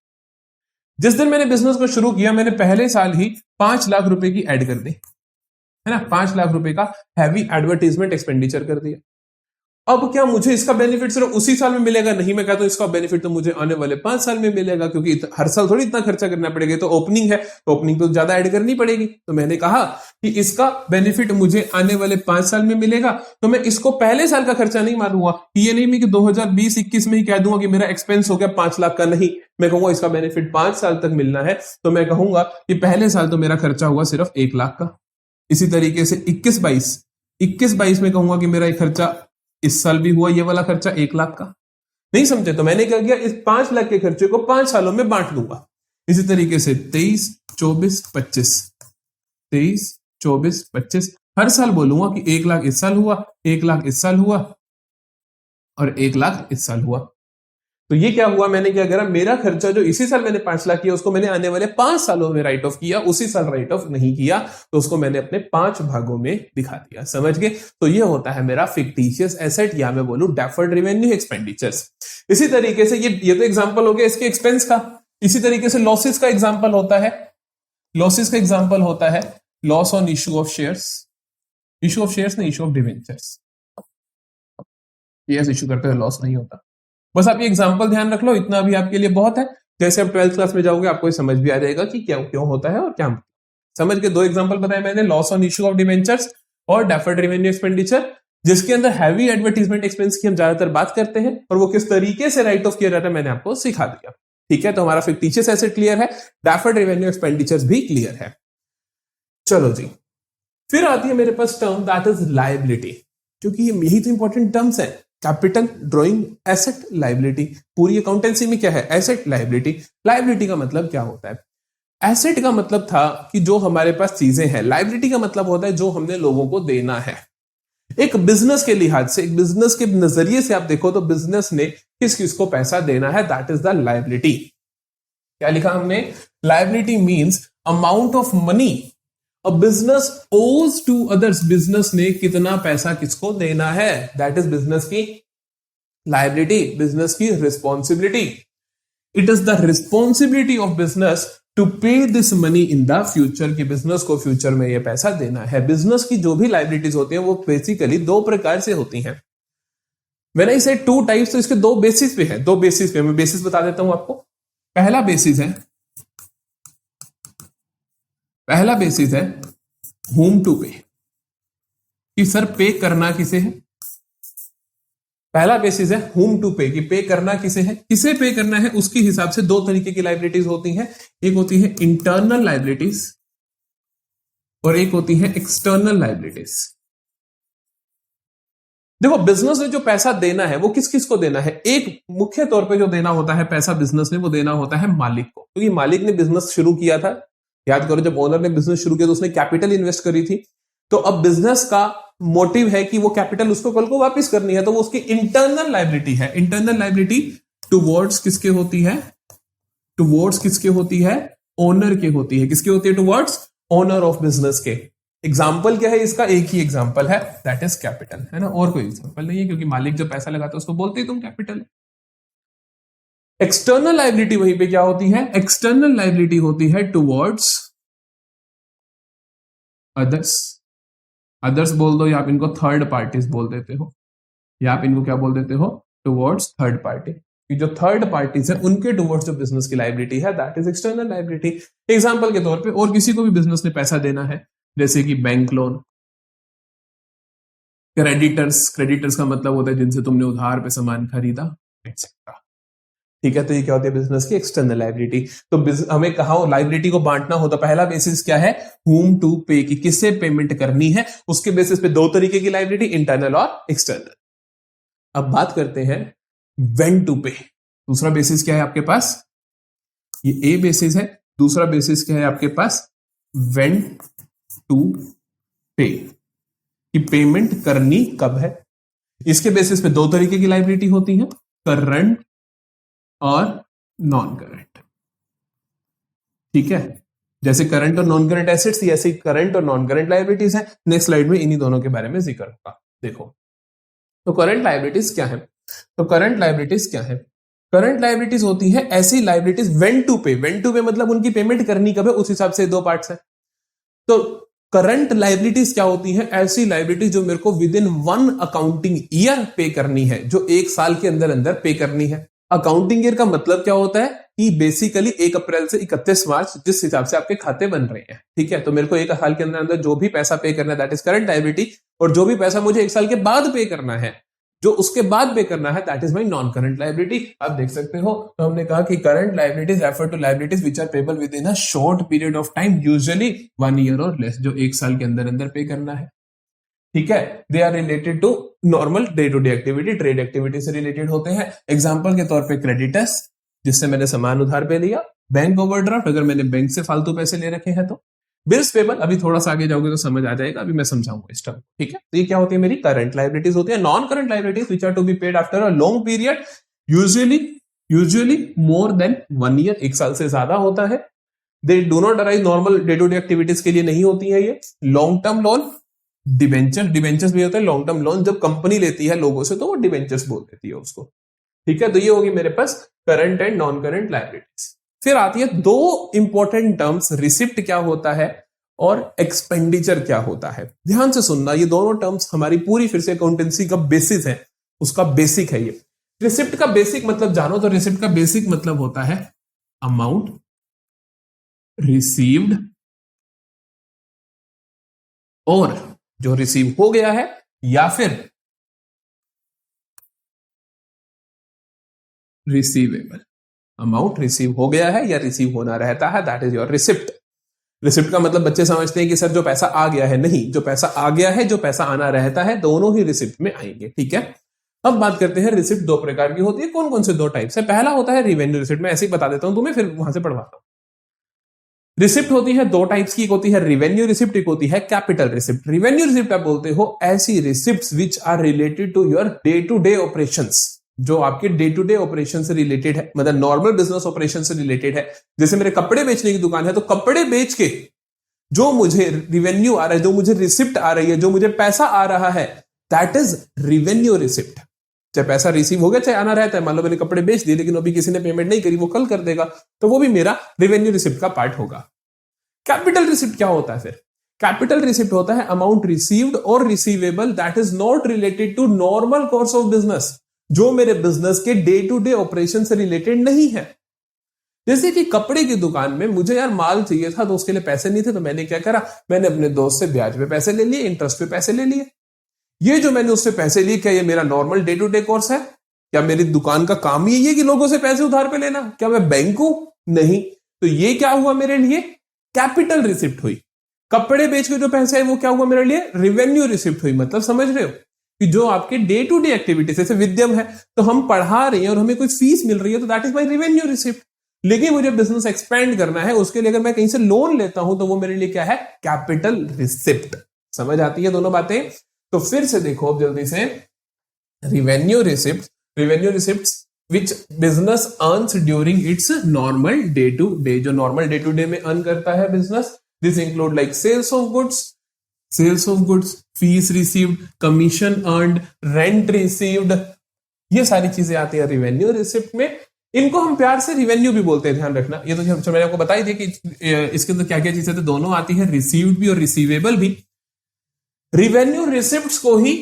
जिस दिन मैंने बिजनेस को शुरू किया मैंने पहले साल ही 5 लाख रुपए की एड कर दी, है ना, 5 लाख रुपए का हैवी एडवर्टीजमेंट एक्सपेंडिचर कर दिया। अब क्या मुझे इसका बेनिफिट सिर्फ उसी साल में मिलेगा? नहीं, मैं कहता हूं इसका बेनिफिट तो मुझे आने वाले 5 साल में मिलेगा, क्योंकि हर साल थोड़ी इतना खर्चा करना पड़ेगा, तो ओपनिंग है तो ओपनिंग तो ज्यादा ऐड करनी पड़ेगी। तो मैंने कहा कि इसका बेनिफिट मुझे आने वाले 5 साल में मिलेगा, तो मैं इसको पहले साल का खर्चा नहीं मानूंगा। ये नहीं मैं कि 2020-21 में ही कह दूंगा कि मेरा एक्सपेंस हो गया 5 लाख का, नहीं, मैं कहूंगा इसका बेनिफिट 5 साल तक मिलना है, तो मैं कहूंगा कि पहले साल तो मेरा खर्चा हुआ सिर्फ 1 लाख का। इसी तरीके से 21-22 में कहूंगा कि मेरा खर्चा इस साल भी हुआ ये वाला खर्चा 1 लाख का। नहीं समझे? तो मैंने क्या किया, इस 5 लाख के खर्चे को 5 सालों में बांट दूंगा। इसी तरीके से 23-24-25 हर साल बोलूंगा कि 1 लाख इस साल हुआ, 1 लाख इस साल हुआ और 1 लाख इस साल हुआ। तो ये क्या हुआ, मैंने क्या करा, मेरा खर्चा जो इसी साल मैंने 5 लाख किया उसको मैंने आने वाले 5 सालों में राइट ऑफ किया, उसी साल राइट ऑफ नहीं किया, तो उसको मैंने अपने 5 भागों में दिखा दिया। समझ गए? तो ये होता है मेरा फिक्टिशियस एसेट, या मैं बोलूं डेफर्ड रिवेन्यू एक्सपेंडिचर्स। इसी तरीके से ये तो एग्जाम्पल हो गया इसके एक्सपेंस का। इसी तरीके से लॉसेस का एग्जाम्पल होता है, loss on issue of shares नहीं, issue of debentures. Shares issue करते हुए लॉस नहीं होता। बस आप ये एग्जाम्पल ध्यान रख लो, इतना भी आपके लिए बहुत है। जैसे आप 12th क्लास में जाओगे आपको समझ भी आ जाएगा कि क्यों होता है और क्या। समझ के 2 एग्जाम्पल बताए मैंने, loss on issue of debentures और डेफर्ड रेवेन्यू एक्सपेंडिचर, जिसके अंदर हैवी एडवर्टीजमेंट एक्सपेंस की हम ज्यादातर बात करते हैं और वो किस तरीके से राइट ऑफ किया जाता है मैंने आपको सिखा दिया। ठीक है, तो हमारा फिक्टिशियस एसेट क्लियर है, डेफर्ड रेवेन्यू एक्सपेंडिचर्स भी क्लियर है। चलो जी, फिर आती है मेरे पास टर्म दैट इज लायबिलिटी, क्योंकि यही तो इंपॉर्टेंट टर्म्स है। Capital, drawing, asset, liability. पूरी अकाउंटेंसी में क्या है? Asset, liability. लायबिलिटी का मतलब क्या होता है? एसेट का मतलब था कि जो हमारे पास चीजें हैं, लायबिलिटी का मतलब होता है जो हमने लोगों को देना है। एक बिजनेस के लिहाज से, एक बिजनेस के नजरिए से आप देखो तो बिजनेस ने किस किस को पैसा देना है, दैट इज द लायबिलिटी। क्या लिखा हमने? Liability means amount of money a business owes to others. Business ने कितना पैसा किसको देना है, दैट इज बिजनेस की लायबिलिटी, बिजनेस की responsibility. It is the responsibility of business to pay this money in the future, की बिजनेस को फ्यूचर में यह पैसा देना है। बिजनेस की जो भी लायबिलिटीज होती हैं वो बेसिकली 2 प्रकार से होती हैं। व्हेन आई से 2 टाइप्स, तो इसके 2 बेसिस पे है। 2 बेसिस पे मैं बेसिस बता देता हूं आपको। पहला बेसिस है होम टू पे, कि सर पे करना किसे है, पहला बेसिस है हुम टू पे, कि पे करना किसे है, किसे पे करना है उसके हिसाब से दो तरीके की लाइबिलिटीज होती हैं। एक होती है इंटरनल लाइबिलिटीज और एक होती है एक्सटर्नल लाइबिलिटीज। देखो बिजनेस ने जो पैसा देना है वो किस किस को देना है, एक मुख्य तौर पे जो देना होता है पैसा बिजनेस ने, वो देना होता है मालिक को, क्योंकि मालिक ने बिजनेस शुरू किया था। याद करो जब ओनर ने बिजनेस शुरू किया तो उसने कैपिटल इन्वेस्ट करी थी, तो अब बिजनेस का मोटिव है कि वो कैपिटल उसको कल को वापस करनी है, तो वो उसकी इंटरनल लाइबिलिटी है। इंटरनल लाइबिलिटी टुवर्ड्स किसके होती है, टुवर्ड्स किसके होती है, ओनर के होती है। किसके होती है, टुवर्ड्स ओनर ऑफ बिजनेस के। एग्जाम्पल क्या है इसका, एक ही एग्जाम्पल है, दैट इज कैपिटल, है ना, और कोई एग्जाम्पल नहीं है, क्योंकि मालिक जो पैसा लगाता है उसको बोलते ही तुम कैपिटल। एक्सटर्नल लाइबिलिटी वहीं पे क्या होती है, एक्सटर्नल लाइबिलिटी होती है टुवर्ड्स अदर्स। अदर्स बोल दो या आप इनको थर्ड पार्टीज बोल देते हो, या आप इनको क्या बोल देते हो, टुवर्ड्स थर्ड पार्टी। जो थर्ड पार्टीज है उनके टुवर्ड्स जो बिजनेस की लाइबिलिटी है that is external liability. Example के तौर पे और किसी को भी बिजनेस ने पैसा देना है, जैसे कि बैंक लोन, क्रेडिटर्स, क्रेडिटर्स का मतलब होता है जिनसे तुमने उधार पे सामान खरीदा, एक्सेट्रा। ठीक है, तो ये क्या होती है बिजनेस की एक्सटर्नल लाइबिलिटी। तो हमें कहा लाइबिलिटी को बांटना हो तो पहला बेसिस क्या है, हुम टू पे, कि किससे पेमेंट करनी है, उसके बेसिस पे दो तरीके की लाइबिलिटी, इंटरनल और एक्सटर्नल। अब बात करते हैं व्हेन टू पे। दूसरा बेसिस क्या है आपके पास, ये ए बेसिस है। दूसरा बेसिस क्या है आपके पास, व्हेन टू पे, कि पेमेंट करनी कब है। इसके बेसिस पे दो तरीके की लाइबिलिटी होती है, करंट और नॉन करंट। ठीक है, जैसे करंट और नॉन करंट एसेट्स, ऐसे करंट और नॉन करंट लाइबिलिटीज है। नेक्स्ट स्लाइड में इन्हीं दोनों के बारे में जिक्र होगा। देखो तो करंट लाइबिलिटीज क्या है, तो करंट लाइबिलिटीज क्या है, करंट लाइबिलिटीज होती है ऐसी लाइबिलिटीज व्हेन टू पे, व्हेन टू पे मतलब उनकी पेमेंट करनी कब है, उस हिसाब से दो पार्ट्स है। तो करंट लाइबिलिटीज क्या होती है, ऐसी लाइबिलिटीज जो मेरे को विद इन 1 अकाउंटिंग ईयर पे करनी है, जो एक साल के अंदर अंदर पे करनी है। अकाउंटिंग ईयर का मतलब क्या होता है कि बेसिकली 1 अप्रैल से 31 मार्च जिस हिसाब से आपके खाते बन रहे हैं। ठीक है, तो मेरे को एक साल के अंदर अंदर जो भी पैसा पे करना है दैट इज करंट लायबिलिटी, और जो भी पैसा मुझे एक साल के बाद पे करना है, जो उसके बाद पे करना है that is my non current liability. आप देख सकते हो, तो हमने कहा कि current liabilities refer to liabilities which are payable within a short period of time, usually 1 year और लेस, जो एक साल के अंदर अंदर पे करना है। ठीक है, they are related to normal day to day activity, trade activity से रिलेटेड होते हैं। एग्जांपल के तौर पे क्रेडिटर्स, जिससे मैंने सामान उधार पे लिया, बैंक ओवरड्राफ्ट, अगर मैंने बैंक से फालतू पैसे ले रखे हैं तो, बिल्स पेबल, अभी थोड़ा सा आगे जाओगे तो समझ आ जाएगा, अभी मैं समझाऊंगा इस टर्म। ठीक है, तो ये क्या होती है मेरी करंट लायबिलिटीज होती है। Non current liabilities which are to be paid after a long period, usually more than 1 year, एक साल से ज्यादा होता है। They do not arise normal day to day activities के लिए नहीं होती है ये। Long term loan, debenture, debentures भी होता है लॉन्ग टर्म लोन, जब कंपनी लेती है लोगों से तो वो डिबेंचर्स बोल देती है उसको। ठीक है, तो ये होगी मेरे पास current and non current liabilities. फिर आती है दो इंपॉर्टेंट टर्म्स, रिसिप्ट क्या होता है और एक्सपेंडिचर क्या होता है। ध्यान से सुनना, ये दोनों टर्म्स हमारी पूरी फिर से अकाउंटेंसी का बेसिस है, उसका बेसिक है ये। रिसिप्ट का बेसिक मतलब जानो तो रिसिप्ट का बेसिक मतलब होता है अमाउंट रिसीव्ड, और जो रिसीव हो गया है, या फिर रिसीवेबल, अमाउंट रिसीव हो गया है या रिसीव होना रहता है, that is your receipt. Receipt का मतलब बच्चे समझते हैं कि सर जो पैसा आ गया है, नहीं, जो पैसा आ गया है, जो पैसा आना रहता है, दोनों ही रिसिप्ट में आएंगे। ठीक है, अब बात करते हैं रिसिप्ट दो प्रकार की होती है। कौन कौन से दो टाइप्स है, पहला होता है रिवेन्यू रिसिप्ट, मैं ऐसे ही बता देता हूं तुम्हें, फिर वहां से पढ़वाता हूं। रिसिप्ट होती है दो टाइप्स की, एक होती है रिवेन्यू रिसिप्ट, एक होती है कैपिटल रिसिप्ट। रिवेन्यू रिसिप्ट आप बोलते हो ऐसी receipts which are related to your day to day operations, जो आपके डे टू डे ऑपरेशन से रिलेटेड है, मतलब नॉर्मल बिजनेस ऑपरेशन से रिलेटेड है। जैसे मेरे कपड़े बेचने की दुकान है, तो कपड़े बेच के जो मुझे रिवेन्यू आ रहा है, जो मुझे रिसिप्ट आ रही है, जो मुझे पैसा आ रहा है, दैट इज रिवेन्यू रिसिप्ट। चाहे पैसा रिसीव हो गया चाहे आना रहता है, मान लो मैंने कपड़े बेच दिए लेकिन अभी किसी ने पेमेंट नहीं करी, वो कल कर देगा, तो वो भी मेरा रिवेन्यू रिसिप्ट का पार्ट होगा। कैपिटल रिसिप्ट क्या होता है फिर, कैपिटल रिसिप्ट होता है अमाउंट रिसीव्ड और receivable that is not related to normal course of business, जो मेरे बिजनेस के डे टू डे ऑपरेशन से रिलेटेड नहीं है। जैसे कि कपड़े की दुकान में मुझे यार माल चाहिए था, तो उसके लिए पैसे नहीं थे, तो मैंने क्या करा, मैंने अपने दोस्त से ब्याज पे पैसे ले लिए, इंटरेस्ट पे पैसे ले लिए। ये जो मैंने उससे पैसे लिए, क्या ये मेरा normal day to day course है? क्या मेरी दुकान का काम ही है कि लोगों से पैसे उधार पे लेना? क्या मैं बैंक हूं? नहीं। तो ये क्या हुआ मेरे लिए? कैपिटल रिसिप्ट हुई। कपड़े बेच के जो पैसे है वो क्या हुआ मेरे लिए? रिवेन्यू रिसिप्ट हुई। मतलब समझ रहे हो कि जो आपके डे टू डे एक्टिविटीज, जैसे विद्यम है तो हम पढ़ा रहे हैं और हमें कोई फीस मिल रही है, तो that is my revenue receipt. लेकिन मुझे बिजनेस एक्सपेंड करना है, उसके लिए अगर मैं कहीं से लोन लेता हूं तो वो मेरे लिए क्या है? Capital receipt. समझ आती है दोनों बातें? तो फिर से देखो अब जल्दी से, revenue receipt which business earns during its normal day to day, जो नॉर्मल डे टू डे में अर्न करता है बिजनेस। This include like sales of goods, fees received, commission earned, rent received, ये सारी चीजें आती है रिवेन्यू रिसिप्ट में। इनको हम प्यार से रिवेन्यू भी बोलते हैं, ध्यान रखना। ये तो मैंने आपको बताई थी कि इसके अंदर क्या क्या चीजें तो दोनों आती है, रिसीव्ड भी और रिसीवेबल भी। रिवेन्यू रिसिप्ट्स को ही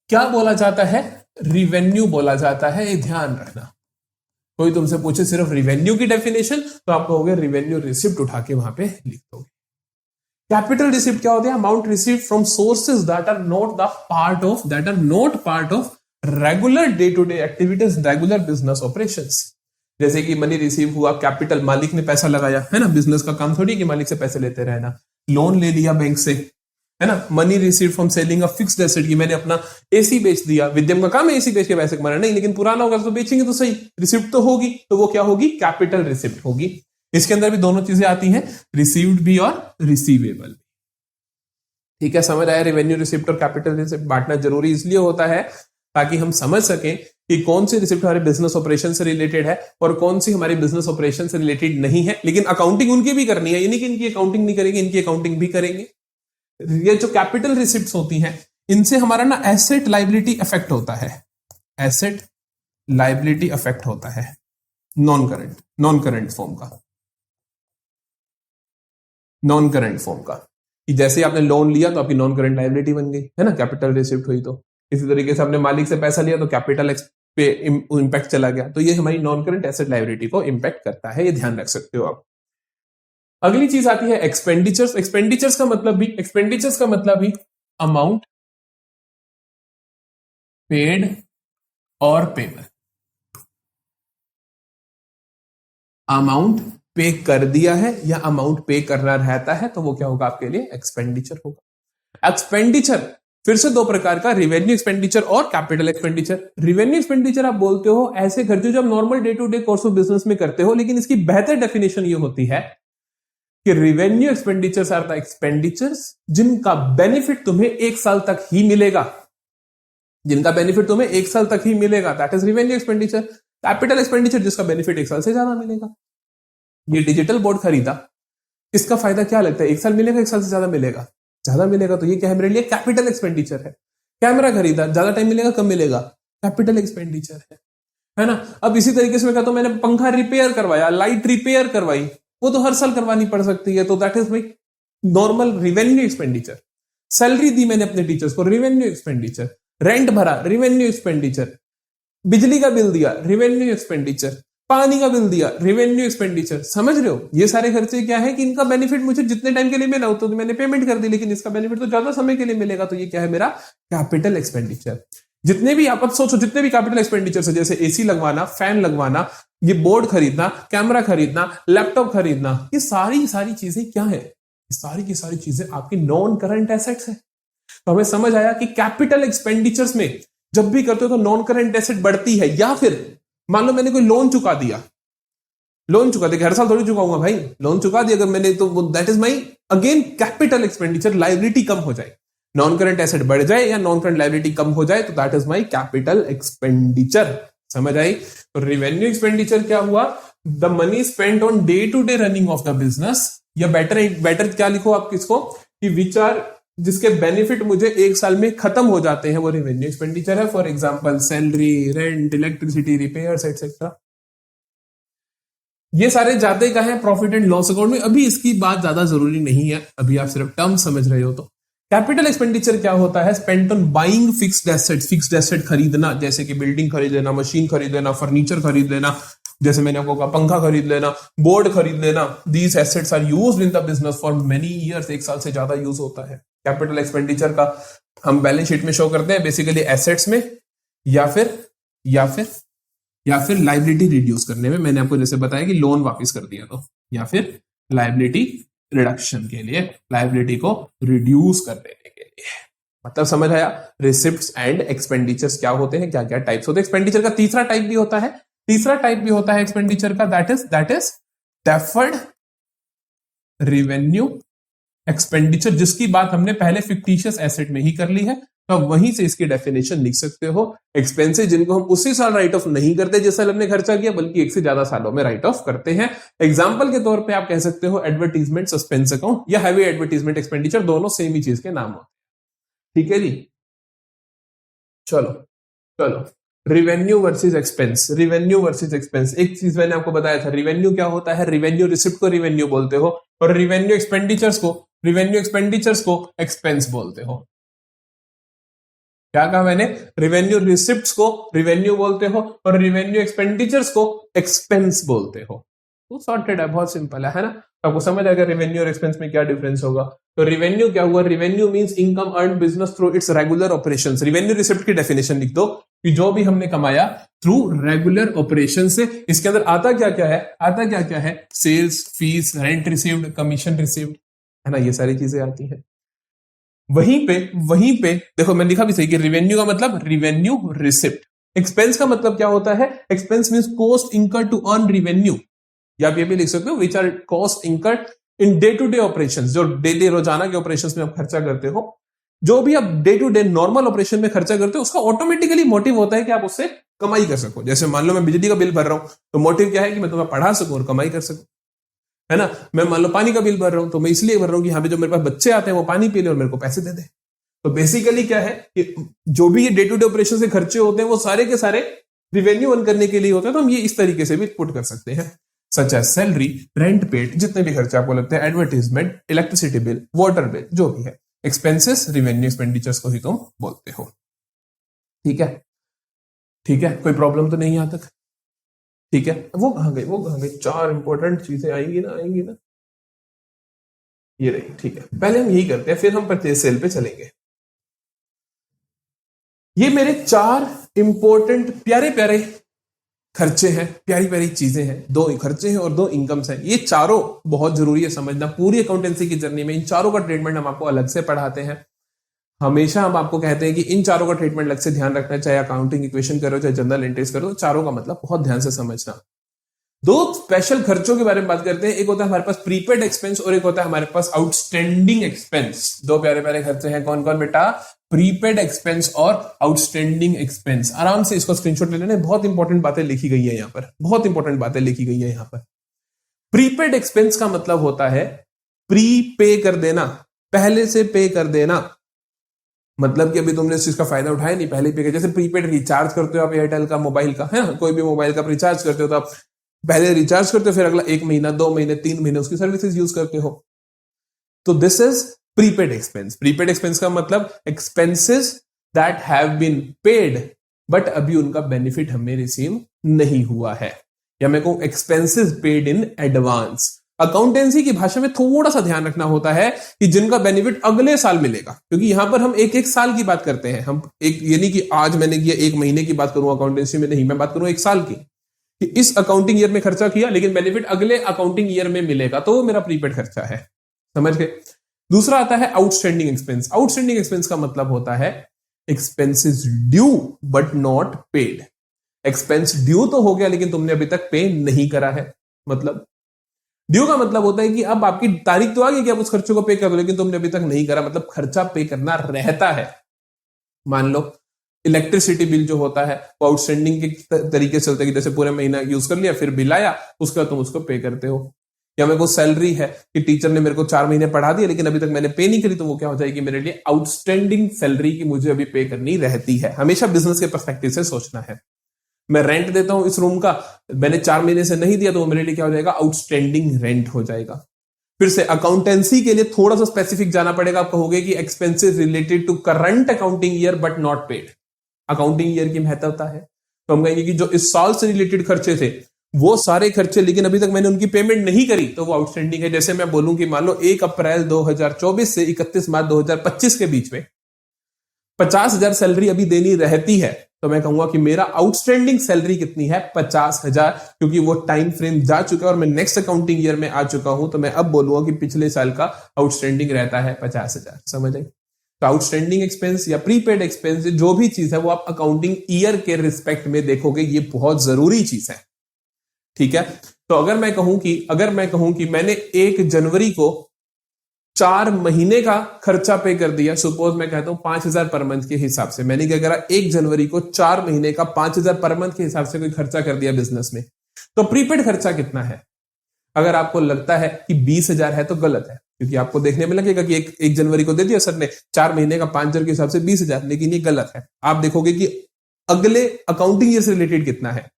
क्या बोला जाता है? रिवेन्यू बोला जाता है, ये ध्यान रखना। कोई तुमसे पूछे सिर्फ रिवेन्यू की डेफिनेशन तो आप कहोगे रिवेन्यू रिसिप्ट उठा के वहां पे लिख दोगे। कैपिटल रिसिप्ट क्या होता है? Amount received from sources that are not part of regular day to day activities, regular business operations. जैसे कि मनी रिसीव हुआ, कैपिटल, मालिक ने पैसा लगाया है ना, बिजनेस का काम थोड़ी कि मालिक से पैसे लेते रहना। लोन ले लिया बैंक से, है ना। Money receive from selling a fixed asset, की मैंने अपना एसी बेच दिया। विद्यम का काम है एसी बेच के पैसे कमाना, नहीं लेकिन पुराना होगा तो बेचेंगे तो सही, रिसिप्ट तो होगी, तो वो क्या होगी? कैपिटल रिसिप्ट होगी। इसके अंदर भी दोनों चीजें आती हैं, रिसीव्ड भी और रिसीवेबल। ठीक है, समझ आया? रेवेन्यू रिसिप्ट और कैपिटल रिसिप्ट बांटना जरूरी इसलिए होता है ताकि हम समझ सकें कि कौन सी रिसिप्ट हमारे बिजनेस ऑपरेशन से रिलेटेड है और कौन सी हमारी बिजनेस ऑपरेशन से रिलेटेड नहीं है। लेकिन अकाउंटिंग उनकी भी करनी है, ये नहीं कि इनकी अकाउंटिंग नहीं करेंगे, इनकी अकाउंटिंग भी करेंगे। ये जो कैपिटल रिसिप्ट्स होती हैं, इनसे हमारा ना एसेट लायबिलिटी अफेक्ट होता है, एसेट लायबिलिटी अफेक्ट होता है नॉन करंट फॉर्म का। कि जैसे आपने लोन लिया तो आपकी नॉन करंट लायबिलिटी बन गई, है ना, कैपिटल रिसिप्ट हुई। तो इसी तरीके से आपने मालिक से पैसा लिया तो कैपिटल पे इंपैक्ट चला गया, तो ये हमारी नॉन करंट एसेट लायबिलिटी को इंपैक्ट करता है, ये ध्यान रख सकते हो आप। अगली चीज आती है एक्सपेंडिचर्स। एक्सपेंडिचर्स का मतलब भी अमाउंट पेड और पेबल। अमाउंट पे कर दिया है या अमाउंट पे करना रहता है तो वो क्या होगा आपके लिए? एक्सपेंडिचर होगा। एक्सपेंडिचर फिर से दो प्रकार का, रिवेन्यू एक्सपेंडिचर और कैपिटल एक्सपेंडिचर। रिवेन्यू एक्सपेंडिचर आप बोलते हो ऐसे खर्चे जो आप normal day to day course of business में करते हो, लेकिन इसकी बेहतर डेफिनेशन ये होती है कि revenue expenditures are the expenditures जिनका बेनिफिट तुम्हें 1 साल तक ही मिलेगा, that is revenue expenditure. Capital expenditure जिसका बेनिफिट 1 साल से ज्यादा मिलेगा। ये डिजिटल बोर्ड खरीदा, इसका फायदा क्या लगता है? 1 साल मिलेगा, 1 साल से ज्यादा मिलेगा, तो ये क्या है मेरे लिए? कैपिटल एक्सपेंडिचर है। कैमरा खरीदा, ज्यादा टाइम मिलेगा, कम मिलेगा, कैपिटल एक्सपेंडिचर है ना। अब इसी तरीके से मैं कहता हूं मैंने पंखा रिपेयर करवाया, लाइट रिपेयर करवाई, वो तो हर साल करवानी पड़ सकती है, तो that is my normal revenue expenditure. Salary दी मैंने अपने टीचर्स को, रिवेन्यू एक्सपेंडिचर। रेंट भरा, रिवेन्यू एक्सपेंडिचर। बिजली का बिल दिया, रिवेन्यू एक्सपेंडिचर। पानी का बिल दिया, रिवेन्यू एक्सपेंडिचर। समझ रहे हो? ये सारे खर्चे क्या है कि इनका बेनिफिट मुझे जितने टाइम के लिए मिला तो मैंने पेमेंट कर दी, लेकिन इसका बेनिफिट तो ज्यादा समय के लिए मिलेगा, तो ये क्या है मेरा? Capital expenditure. जितने भी आप अब सोचो, जितने भी कैपिटल एक्सपेंडिचर है, जैसे एसी लगवाना, फैन लगवाना, ये बोर्ड खरीदना, कैमरा खरीदना, लैपटॉप खरीदना, ये सारी चीजें क्या है? सारी की सारी चीजें आपकी नॉन करंट एसेट्स है। तो हमें समझ आया कि कैपिटल एक्सपेंडिचर्स में जब भी करते हो तो नॉन करंट एसेट बढ़ती है। या फिर मान लो मैंने कोई लोन चुका दिया, हर साल थोड़ी चुकाऊंगा भाई, लोन चुका दिया अगर मैंने, तो that is my again capital expenditure. Liability कम हो जाए, नॉन करंट एसेट बढ़ जाए या नॉन करंट लायबिलिटी कम हो जाए, तो that is my capital expenditure. समझ आई? तो रिवेन्यू एक्सपेंडिचर क्या हुआ? The money spent on day to day running of the business, या बेटर क्या लिखो आप किसको, कि विच आर, जिसके बेनिफिट मुझे 1 साल में खत्म हो जाते हैं, वो रेवेन्यू एक्सपेंडिचर है। For example salary, rent, electricity, repairs etcetera. ये सारे जाते का है प्रॉफिट एंड लॉस अकाउंट में। अभी इसकी बात ज्यादा जरूरी नहीं है, अभी आप सिर्फ टर्म समझ रहे हो। तो कैपिटल एक्सपेंडिचर क्या होता है? Spent on buying fixed asset खरीदना, जैसे कि बिल्डिंग खरीद लेना, मशीन खरीद लेना, फर्नीचर खरीद लेना, जैसे मैंने आपको कहा पंखा खरीद लेना, बोर्ड खरीद लेना, these assets are used in the business for many years, एक साल से ज्यादा यूज होता है। कैपिटल एक्सपेंडिचर का हम बैलेंस शीट में शो करते हैं बेसिकली एसेट्स में या फिर लाइबिलिटी रिड्यूस करने में। मैंने आपको जैसे बताया कि लोन वापस कर दिया तो, या फिर लाइबिलिटी रिडक्शन के लिए, लाइबिलिटी को रिड्यूस कर देने के लिए। मतलब समझ आया? रिसिप्ट्स एंड एक्सपेंडिचर्स क्या होते हैं, क्या क्या टाइप्स होते हैं। एक्सपेंडिचर का तीसरा टाइप भी होता है एक्सपेंडिचर का, that is deferred revenue expenditure, जिसकी बात हमने पहले फिक्टिशियस एसेट में ही कर ली है, तो आप वहीं से इसकी डेफिनेशन लिख सकते हो। एक्सपेंसेस जिनको हम उसी साल राइट ऑफ नहीं करते जिस साल हमने खर्चा किया, बल्कि एक से ज्यादा सालों में राइट ऑफ करते हैं। एग्जांपल के तौर पे आप कह सकते हो एडवर्टीजमेंट सस्पेंस अकाउंट या हैवी एडवर्टीजमेंट एक्सपेंडिचर, दोनों सेम ही चीज के नाम होते हैं। ठीक है जी, चलो रिवेन्यू वर्सेस एक्सपेंस। एक चीज मैंने आपको बताया था, रिवेन्यू क्या होता है, रिवेन्यू रिसिप्ट को रिवेन्यू बोलते हो, और रिवेन्यू एक्सपेंडिचर्स को एक्सपेंस बोलते हो। क्या कहा मैंने? रिवेन्यू रिसिप्ट्स को रिवेन्यू बोलते हो और रिवेन्यू एक्सपेंडिचर्स को एक्सपेंस बोलते हो। तो सॉर्टेड है, बहुत सिंपल है ना? आपको समझ आएगा रिवेन्यू और एक्सपेंस में क्या डिफरेंस होगा। तो रिवेन्यू क्या हुआ? Revenue means income earn business through it's regular operations. Revenue receipt की डेफिनेशन लिख दो कि जो भी हमने कमाया थ्रू रेगुलर ऑपरेशन से। इसके अंदर आता क्या क्या है? Sales, fees, rent received, commission received, है ना, ये सारी चीजें आती हैं। वहीं पे देखो मैं लिखा भी सही कि रिवेन्यू का मतलब रिवेन्यू रिसिप्ट। एक्सपेंस का मतलब क्या होता है? Expense means cost incurred to earn revenue, या आप ये भी लिख सकते हो which are cost incurred in day to day operations, जो डेली रोजाना के ऑपरेशंस में आप खर्चा करते हो। जो भी आप day to day normal operation में खर्चा करते हो, उसका ऑटोमेटिकली मोटिव होता है कि आप उससे कमाई कर सको। जैसे मान लो मैं बिजली का बिल भर रहा हूं, तो मोटिव क्या है कि मैं तुम्हें पढ़ा सकूं और कमाई कर सकूं, है ना। मैं मान लो पानी का बिल भर रहा हूं, तो मैं इसलिए भर रहा हूं कि यहाँ पे जो मेरे पास बच्चे आते हैं वो पानी पी ले और मेरे को पैसे दे दे। तो बेसिकली क्या है कि जो भी ये डे टू डे ऑपरेशन से खर्चे होते हैं वो सारे के सारे रिवेन्यू अर्न करने के लिए होते हैं। तो हम ये इस तरीके से भी पुट कर सकते हैं, such as salary, rent paid, जितने भी खर्चे आपको लगते हैं, advertisement, electricity bill, water bill, जो भी है, एक्सपेंसेस रिवेन्यू एक्सपेंडिचर्स को ही तुम बोलते हो। ठीक है, कोई प्रॉब्लम तो नहीं यहां तक? ठीक है, वो कहां गई? चार इंपॉर्टेंट चीजें आएंगी ना, ये रही। ठीक है, पहले हम यही करते हैं, फिर हम परचेज सेल पे चलेंगे। ये मेरे चार इंपॉर्टेंट प्यारे प्यारे खर्चे हैं, प्यारी प्यारी चीजें हैं। दो खर्चे हैं और दो इनकम्स हैं। ये चारों बहुत जरूरी है समझना। पूरी अकाउंटेंसी की जर्नी में इन चारों का ट्रीटमेंट हम आपको अलग से पढ़ाते हैं। हमेशा हम आपको कहते हैं कि इन चारों का ट्रीटमेंट अलग से ध्यान रखना, चाहे अकाउंटिंग इक्वेशन करो चाहे जनरल एंट्रीज करो, चारों का मतलब बहुत ध्यान से समझना। दो स्पेशल खर्चों के बारे में बात करते हैं। एक होता है हमारे पास प्रीपेड एक्सपेंस और एक होता है हमारे पास आउटस्टैंडिंग एक्सपेंस। दो प्यारे प्यारे खर्चे हैं, कौन कौन बेटा? प्रीपेड एक्सपेंस और आउटस्टैंडिंग एक्सपेंस। आराम से इसको स्क्रीनशॉट ले लेना, बहुत इंपॉर्टेंट बातें लिखी गई है यहाँ पर, बहुत इंपॉर्टेंट बातें लिखी गई है यहाँ पर। प्रीपेड एक्सपेंस का मतलब होता है प्री पे कर देना, पहले से पे कर देना। मतलब कि अभी तुमने इस चीज का फायदा उठाया नहीं, पहले पे कर। जैसे प्रीपेड रिचार्ज करते हो आप एयरटेल का, मोबाइल का, है ना, कोई भी मोबाइल का रिचार्ज करते हो तो आप पहले रिचार्ज करते हो, फिर अगला 1 महीना, 2 महीने, 3 महीने उसकी सर्विसेज यूज करते हो। तो this is prepaid expense. Prepaid expense का मतलब expenses that have been paid but अभी उनका बेनिफिट हमें रिसीव नहीं हुआ है, या मैं कहूं expenses paid in advance. Accountancy की भाषा में थोड़ा सा ध्यान रखना होता है कि जिनका बेनिफिट अगले साल मिलेगा, क्योंकि यहां पर हम एक साल की बात करते हैं। हम एक, यानी कि आज मैंने किया 1 महीने की बात करूं अकाउंटेंसी में, नहीं, मैं बात करूं 1 साल की, कि इस अकाउंटिंग ईयर में खर्चा किया लेकिन बेनिफिट अगले अकाउंटिंग ईयर में मिलेगा, तो वो मेरा प्रीपेड खर्चा है। समझ गए? दूसरा आता है आउटस्टैंडिंग एक्सपेंस। आउटस्टैंडिंग एक्सपेंस का मतलब होता है expenses due but not paid. Expense due तो हो गया लेकिन तुमने अभी तक पे नहीं करा है। मतलब ड्यू का मतलब होता है कि अब आपकी तारीख तो आ गई कि आप उस खर्चे को पे कर दो, लेकिन तुमने अभी तक नहीं करा, मतलब खर्चा पे करना रहता है। मान लो इलेक्ट्रिसिटी बिल जो होता है वो आउटस्टैंडिंग के तरीके से चलता है कि जैसे पूरे महीना यूज कर लिया, फिर बिल आया, उसका तुम उसको पे करते हो। या मेरे को सैलरी है कि टीचर ने मेरे को 4 महीने पढ़ा दिया लेकिन अभी तक मैंने पे नहीं करी, तो वो क्या हो जाएगी मेरे लिए आउटस्टैंडिंग सैलरी की मुझे अभी पे करनी रहती है। हमेशा बिजनेस के पर्सपेक्टिव से सोचना है। मैं रेंट देता हूं इस रूम का, मैंने 4 महीने से नहीं दिया, तो वो मेरे लिए क्या हो जाएगा? आउटस्टैंडिंग रेंट हो जाएगा। फिर से अकाउंटेंसी के लिए थोड़ा सा स्पेसिफिक जाना पड़ेगा। आप कहोगे कि expenses related to current accounting year but not paid. Accounting year की महत्वता है, तो हम कहेंगे कि जो इस साल से रिलेटेड खर्चे थे वो सारे खर्चे लेकिन अभी तक मैंने उनकी पेमेंट नहीं करी तो वो आउटस्टैंडिंग है। जैसे मैं बोलूं कि मान लो 1 अप्रैल 2024 से 31 मार्च 2025 के बीच में 50,000 सैलरी अभी देनी रहती है, तो मैं कहूंगा कि मेरा आउटस्टैंडिंग सैलरी कितनी है, 50,000, क्योंकि वो टाइम फ्रेम जा चुका है और मैं नेक्स्ट अकाउंटिंग ईयर में आ चुका हूं, तो मैं अब बोलूंगा कि पिछले साल का आउटस्टैंडिंग रहता है 50,000। समझ आई? तो आउटस्टैंडिंग एक्सपेंस या प्रीपेड एक्सपेंस जो भी चीज है वो आप अकाउंटिंग ईयर के रिस्पेक्ट में देखोगे, ये बहुत जरूरी चीज है। ठीक है, तो अगर मैं कहूं कि मैंने 1 जनवरी को 4 महीने का खर्चा पे कर दिया, सपोज मैं कहता हूं 5,000 पर मंथ के हिसाब से, मैंने क्या करा 1 जनवरी को 4 महीने का 5,000 पर मंथ के हिसाब से कोई खर्चा कर दिया बिजनेस में, तो प्रीपेड खर्चा कितना है? अगर आपको लगता है कि 20,000 है तो गलत है, क्योंकि आपको देखने में लगेगा कि 1 जनवरी को दे दिया सर ने 4 महीने का 5,000 के हिसाब से 20,000, लेकिन ये गलत है। आप देखोगे कि अगले अकाउंटिंग ईयर से रिलेटेड कितना है।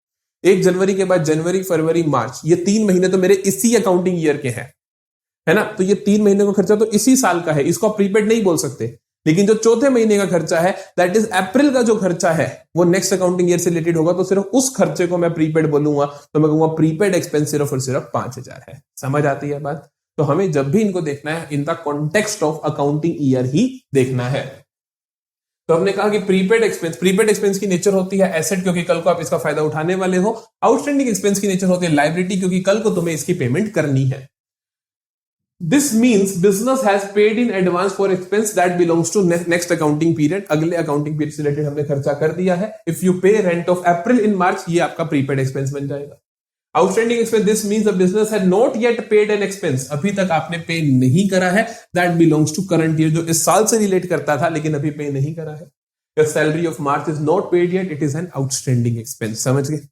1 जनवरी के बाद जनवरी, फरवरी, मार्च, ये 3 महीने तो मेरे इसी अकाउंटिंग ईयर के हैं, है ना, तो ये 3 महीने का खर्चा तो इसी साल का है, इसको आप प्रीपेड नहीं बोल सकते। लेकिन जो चौथे महीने का खर्चा है, दैट इज अप्रैल का जो खर्चा है, वो नेक्स्ट अकाउंटिंग ईयर से रिलेटेड होगा, तो सिर्फ उस खर्चे को मैं प्रीपेड बोलूंगा, तो मैं कहूंगा प्रीपेड एक्सपेंस सिर्फ और सिर्फ 5,000 है। समझ आती है बात? तो हमें जब भी इनको देखना है, in the context of accounting year ही देखना है। तो हमने कहा कि प्रीपेड एक्सपेंस की नेचर होती है एसेट, क्योंकि कल को आप इसका फायदा उठाने वाले हो। आउटस्टैंडिंग एक्सपेंस की नेचर होती है लायबिलिटी, क्योंकि कल को तुम्हें इसकी पेमेंट करनी है। This means business has paid in advance for expense that belongs to next accounting period. अगले accounting period से रिलेटेड हमने खर्चा कर दिया है। If you pay rent of April in March, ये आपका prepaid expense बन जाएगा। Outstanding expense, this means the business had not yet paid an expense. अभी तक आपने पे नहीं करा है, that belongs to current year, जो इस साल से रिलेट करता था लेकिन अभी पे नहीं करा है। Your salary of March is not paid yet, it is an outstanding expense. समझ गए?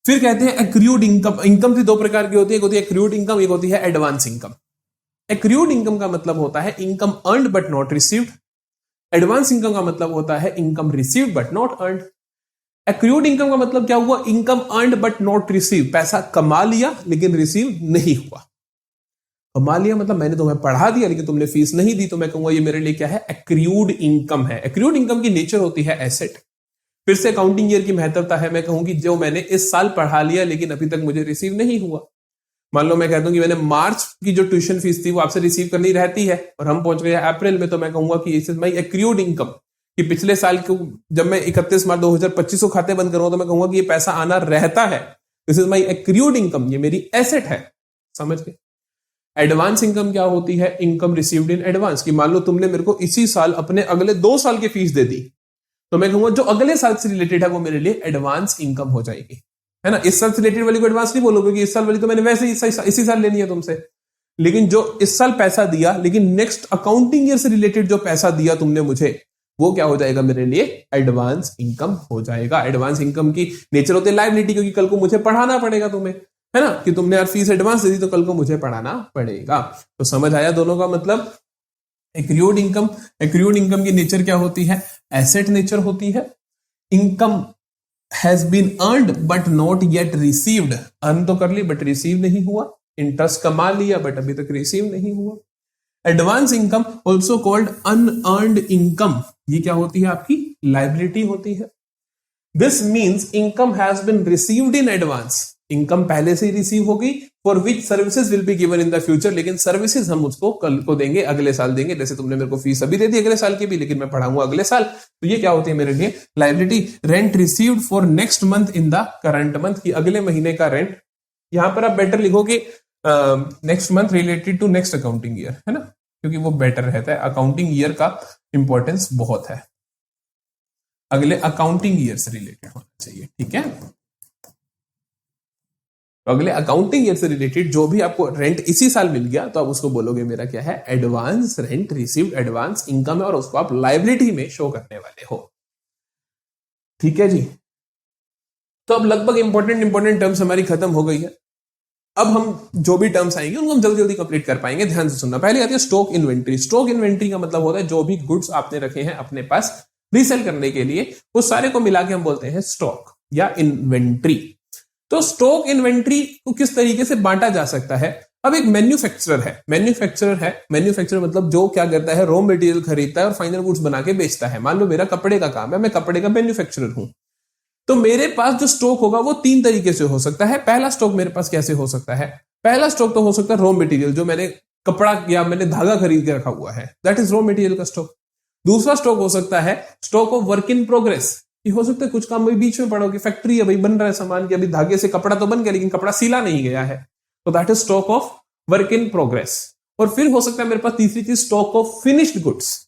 फिर कहते हैं एक्रूड इनकम। इनकम भी 2 प्रकार की होती है, एक होती है एक्रूड इनकम, एक होती है एडवांस इनकम। एक्रूड इनकम का मतलब होता है income earned but not received. Advance income का मतलब होता है income received but not earned. Accrued income का मतलब क्या हुआ? Income earned but not receive, पैसा कमा लिया लेकिन रिसीव नहीं हुआ। कमा लिया मतलब मैंने तुम्हें पढ़ा दिया लेकिन तुमने फीस नहीं दी, तो मैं कहूंगा ये मेरे लिए क्या है? एक्रूड इनकम है। एक्रूड इनकम की नेचर होती है एसेट। फिर से अकाउंटिंग ईयर की महत्वता है, मैं कहूं कि जो मैंने इस साल पढ़ा लिया लेकिन अभी तक मुझे रिसीव नहीं हुआ। मान लो मैं कहता हूं कि मैंने मार्च की जो ट्यूशन फीस थी वो आपसे रिसीव करनी रहती है और हम पहुंच गए अप्रैल में, तो मैं कहूंगा कि इस माई एक्रूड इनकम, कि पिछले साल को जब मैं 31 मार्च 2025 को खाते बंद करूंगा तो मैं कहूंगा कि ये पैसा आना रहता है। This is my accrued income, ये मेरी एसेट है। समझ गए? एडवांस इनकम क्या होती है? इनकम रिसीव्ड इन एडवांस, कि मान लो तुमने मेरे को इसी साल अपने अगले 2 साल की फीस दे दी, तो मैं कहूंगा जो अगले साल से रिलेटेड है वो मेरे लिए एडवांस इनकम हो जाएगी, है ना। इस साल से रिलेटेड वाली को एडवांस नहीं बोलोगे, क्योंकि इस साल वाली तो मैंने वैसे ही इसी साल लेनी है तुमसे। लेकिन जो इस साल पैसा दिया लेकिन नेक्स्ट अकाउंटिंग ईयर से रिलेटेड जो पैसा दिया तुमने मुझे, वो क्या हो जाएगा मेरे लिए? एडवांस इनकम हो जाएगा। एडवांस इनकम की नेचर होती है लायबिलिटी, क्योंकि कल को मुझे पढ़ाना पड़ेगा तुम्हें, है ना, कि तुमने यार फीस एडवांस दे दी तो कल को मुझे पढ़ाना पड़ेगा। तो समझ आया दोनों का मतलब? एक्रूड इनकम की नेचर क्या होती है? एसेट नेचर होती है। Income has been earned but not yet received, earn तो कर ली बट रिसीव नहीं हुआ। इंटरेस्ट कमा लिया बट अभी तक रिसीव नहीं हुआ। Advance income also called unearned income, ये क्या होती है? आपकी लायबिलिटी होती है। This means income has been received in advance, income पहले से ही रिसीव होगी, for which services will be given in the future, लेकिन सर्विसेज हम उसको कल को देंगे, अगले साल देंगे। जैसे तुमने मेरे को फीस अभी दे दी अगले साल की भी, लेकिन मैं पढ़ाऊंगा अगले साल, तो ये क्या होती है मेरे लिए? Liability. Rent received for next month in the current month, की अगले महीने का रेंट। यहां पर आप बेटर लिखोगे next month related to next accounting year, है ना, क्योंकि वो बेटर रहता है। अकाउंटिंग ईयर का इंपॉर्टेंस बहुत है, अगले अकाउंटिंग ईयर से रिलेटेड होना चाहिए। ठीक है, तो अगले अकाउंटिंग ईयर से रिलेटेड जो भी आपको रेंट इसी साल मिल गया तो आप उसको बोलोगे मेरा क्या है? Advance rent received, advance income है, और उसको आप लायबिलिटी में शो करने वाले हो। ठीक है जी, तो अब लगभग इंपॉर्टेंट टर्म्स हमारी खत्म हो गई है। अब हम जो भी टर्म्स आएंगे उनको हम जल्दी जल्दी कंप्लीट कर पाएंगे। ध्यान से सुनना। पहले आती है स्टॉक इन्वेंट्री। स्टॉक इन्वेंट्री का मतलब होता है जो भी गुड्स आपने रखे हैं अपने पास रीसेल करने के लिए, उस सारे को मिला के हम बोलते हैं स्टॉक या इन्वेंट्री। तो स्टॉक इन्वेंट्री को किस तरीके से बांटा जा सकता है? अब एक मैन्युफैक्चरर मतलब जो क्या करता है? रॉ मटेरियल खरीदता है और फाइनल गुड्स बना के बेचता है। मान लो मेरा कपड़े का काम है, मैं कपड़े का मैन्युफैक्चरर हूं, तो मेरे पास जो स्टॉक होगा वो 3 तरीके से हो सकता है। पहला स्टॉक मेरे पास कैसे हो सकता है? पहला स्टॉक तो हो सकता है रॉ मटेरियल, जो मैंने कपड़ा या मैंने धागा खरीद के रखा हुआ है, दैट इज रॉ मटेरियल का स्टॉक। दूसरा स्टॉक हो सकता है stock of work in progress, कि हो सकता है कुछ काम भाई बीच में पड़ा हो, कि फैक्ट्री है भाई, बन रहा है सामान, कि अभी धागे से कपड़ा तो बन गया लेकिन कपड़ा सिला नहीं गया है, तो that is stock of work in progress. और फिर हो सकता है मेरे पास तीसरी चीज stock of finished goods.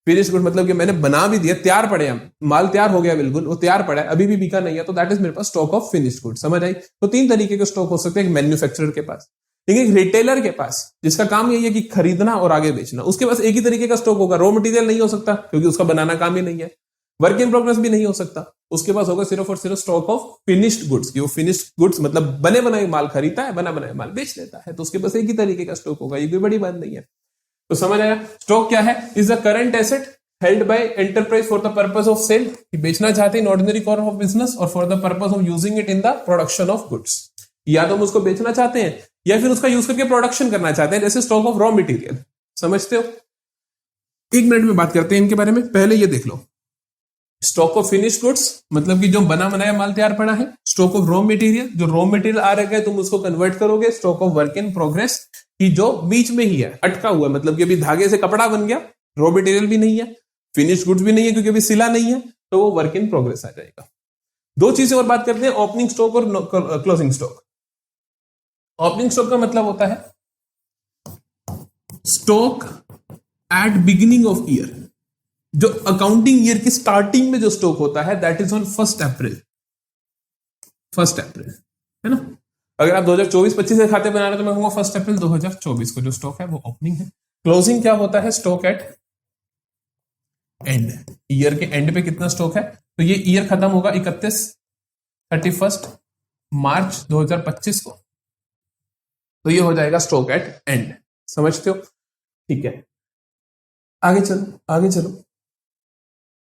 Finished good मतलब कि मैंने बना भी दिया, तैयार पड़े हैं, माल तैयार हो गया, बिल्कुल वो तैयार पड़ा है, अभी भी बिका नहीं है, तो दैट इज मेरे पास स्टॉक ऑफ फिनिश्ड गुड। समझ आई? तो 3 तरीके के स्टॉक हो सकते हैं, एक मैन्युफैक्चरर के पास, ठीक है, एक रिटेलर के पास जिसका काम यही है कि खरीदना और आगे बेचना, उसके पास एक ही तरीके का स्टॉक होगा, रॉ मटेरियल नहीं हो सकता क्योंकि उसका बनाना काम ही नहीं है, वर्क इन प्रोग्रेस भी नहीं हो सकता, उसके पास होगा सिर्फ और सिर्फ स्टॉक ऑफ फिनिश्ड गुड्स, कि वो फिनिश्ड गुड्स मतलब बने बनाए माल खरीदता है, बना बनाए माल बेच लेता है, तो उसके पास एक ही तरीके का स्टॉक होगा, ये कोई बड़ी बात नहीं है। तो समझ आया? स्टॉक क्या है? Is the current asset held by enterprise for the purpose of sale, कि बेचना चाहते हैं in ordinary course of business और for the purpose of using it in the production of goods, या तो हम उसको बेचना चाहते हैं या फिर उसका यूज करके प्रोडक्शन करना चाहते हैं, जैसे स्टॉक ऑफ रॉ मटेरियल। समझते हो? 1 मिनट में बात करते हैं इनके बारे में, पहले ये देख लो। स्टॉक ऑफ फिनिश्ड गुड्स मतलब कि जो बना बनाया माल तैयार पड़ा है। स्टॉक ऑफ रॉ मटेरियल, जो रॉ मटेरियल आ रहा है तुम उसको कन्वर्ट करोगे। Stock of work in progress, कि जो बीच में ही है, अटका हुआ है, मतलब कि अभी धागे से कपड़ा बन गया, रॉ मटेरियल भी नहीं है, फिनिश्ड गुड्स भी नहीं है क्योंकि अभी सिला नहीं है, तो वो वर्क इन प्रोग्रेस आ जाएगा। 2 चीजें और बात करते हैं, ओपनिंग स्टॉक और क्लोजिंग स्टॉक। ओपनिंग स्टॉक का मतलब होता है stock at beginning of year, जो अकाउंटिंग ईयर की स्टार्टिंग में जो स्टॉक होता है, दैट इज ऑन 1 अप्रैल। 1 अप्रैल है ना? अगर आप 2024-25 के खाते बना रहे हो तो मैं कहूंगा 1 अप्रैल 2024 को जो स्टॉक है वो ओपनिंग है। क्लोजिंग क्या होता है? स्टॉक एट एंड, ईयर के एंड पे कितना स्टॉक है, तो ये ईयर खत्म होगा 31 मार्च 2025 को, तो ये हो जाएगा स्टॉक एट एंड। समझते हो? ठीक है, आगे चलो, आगे चलो।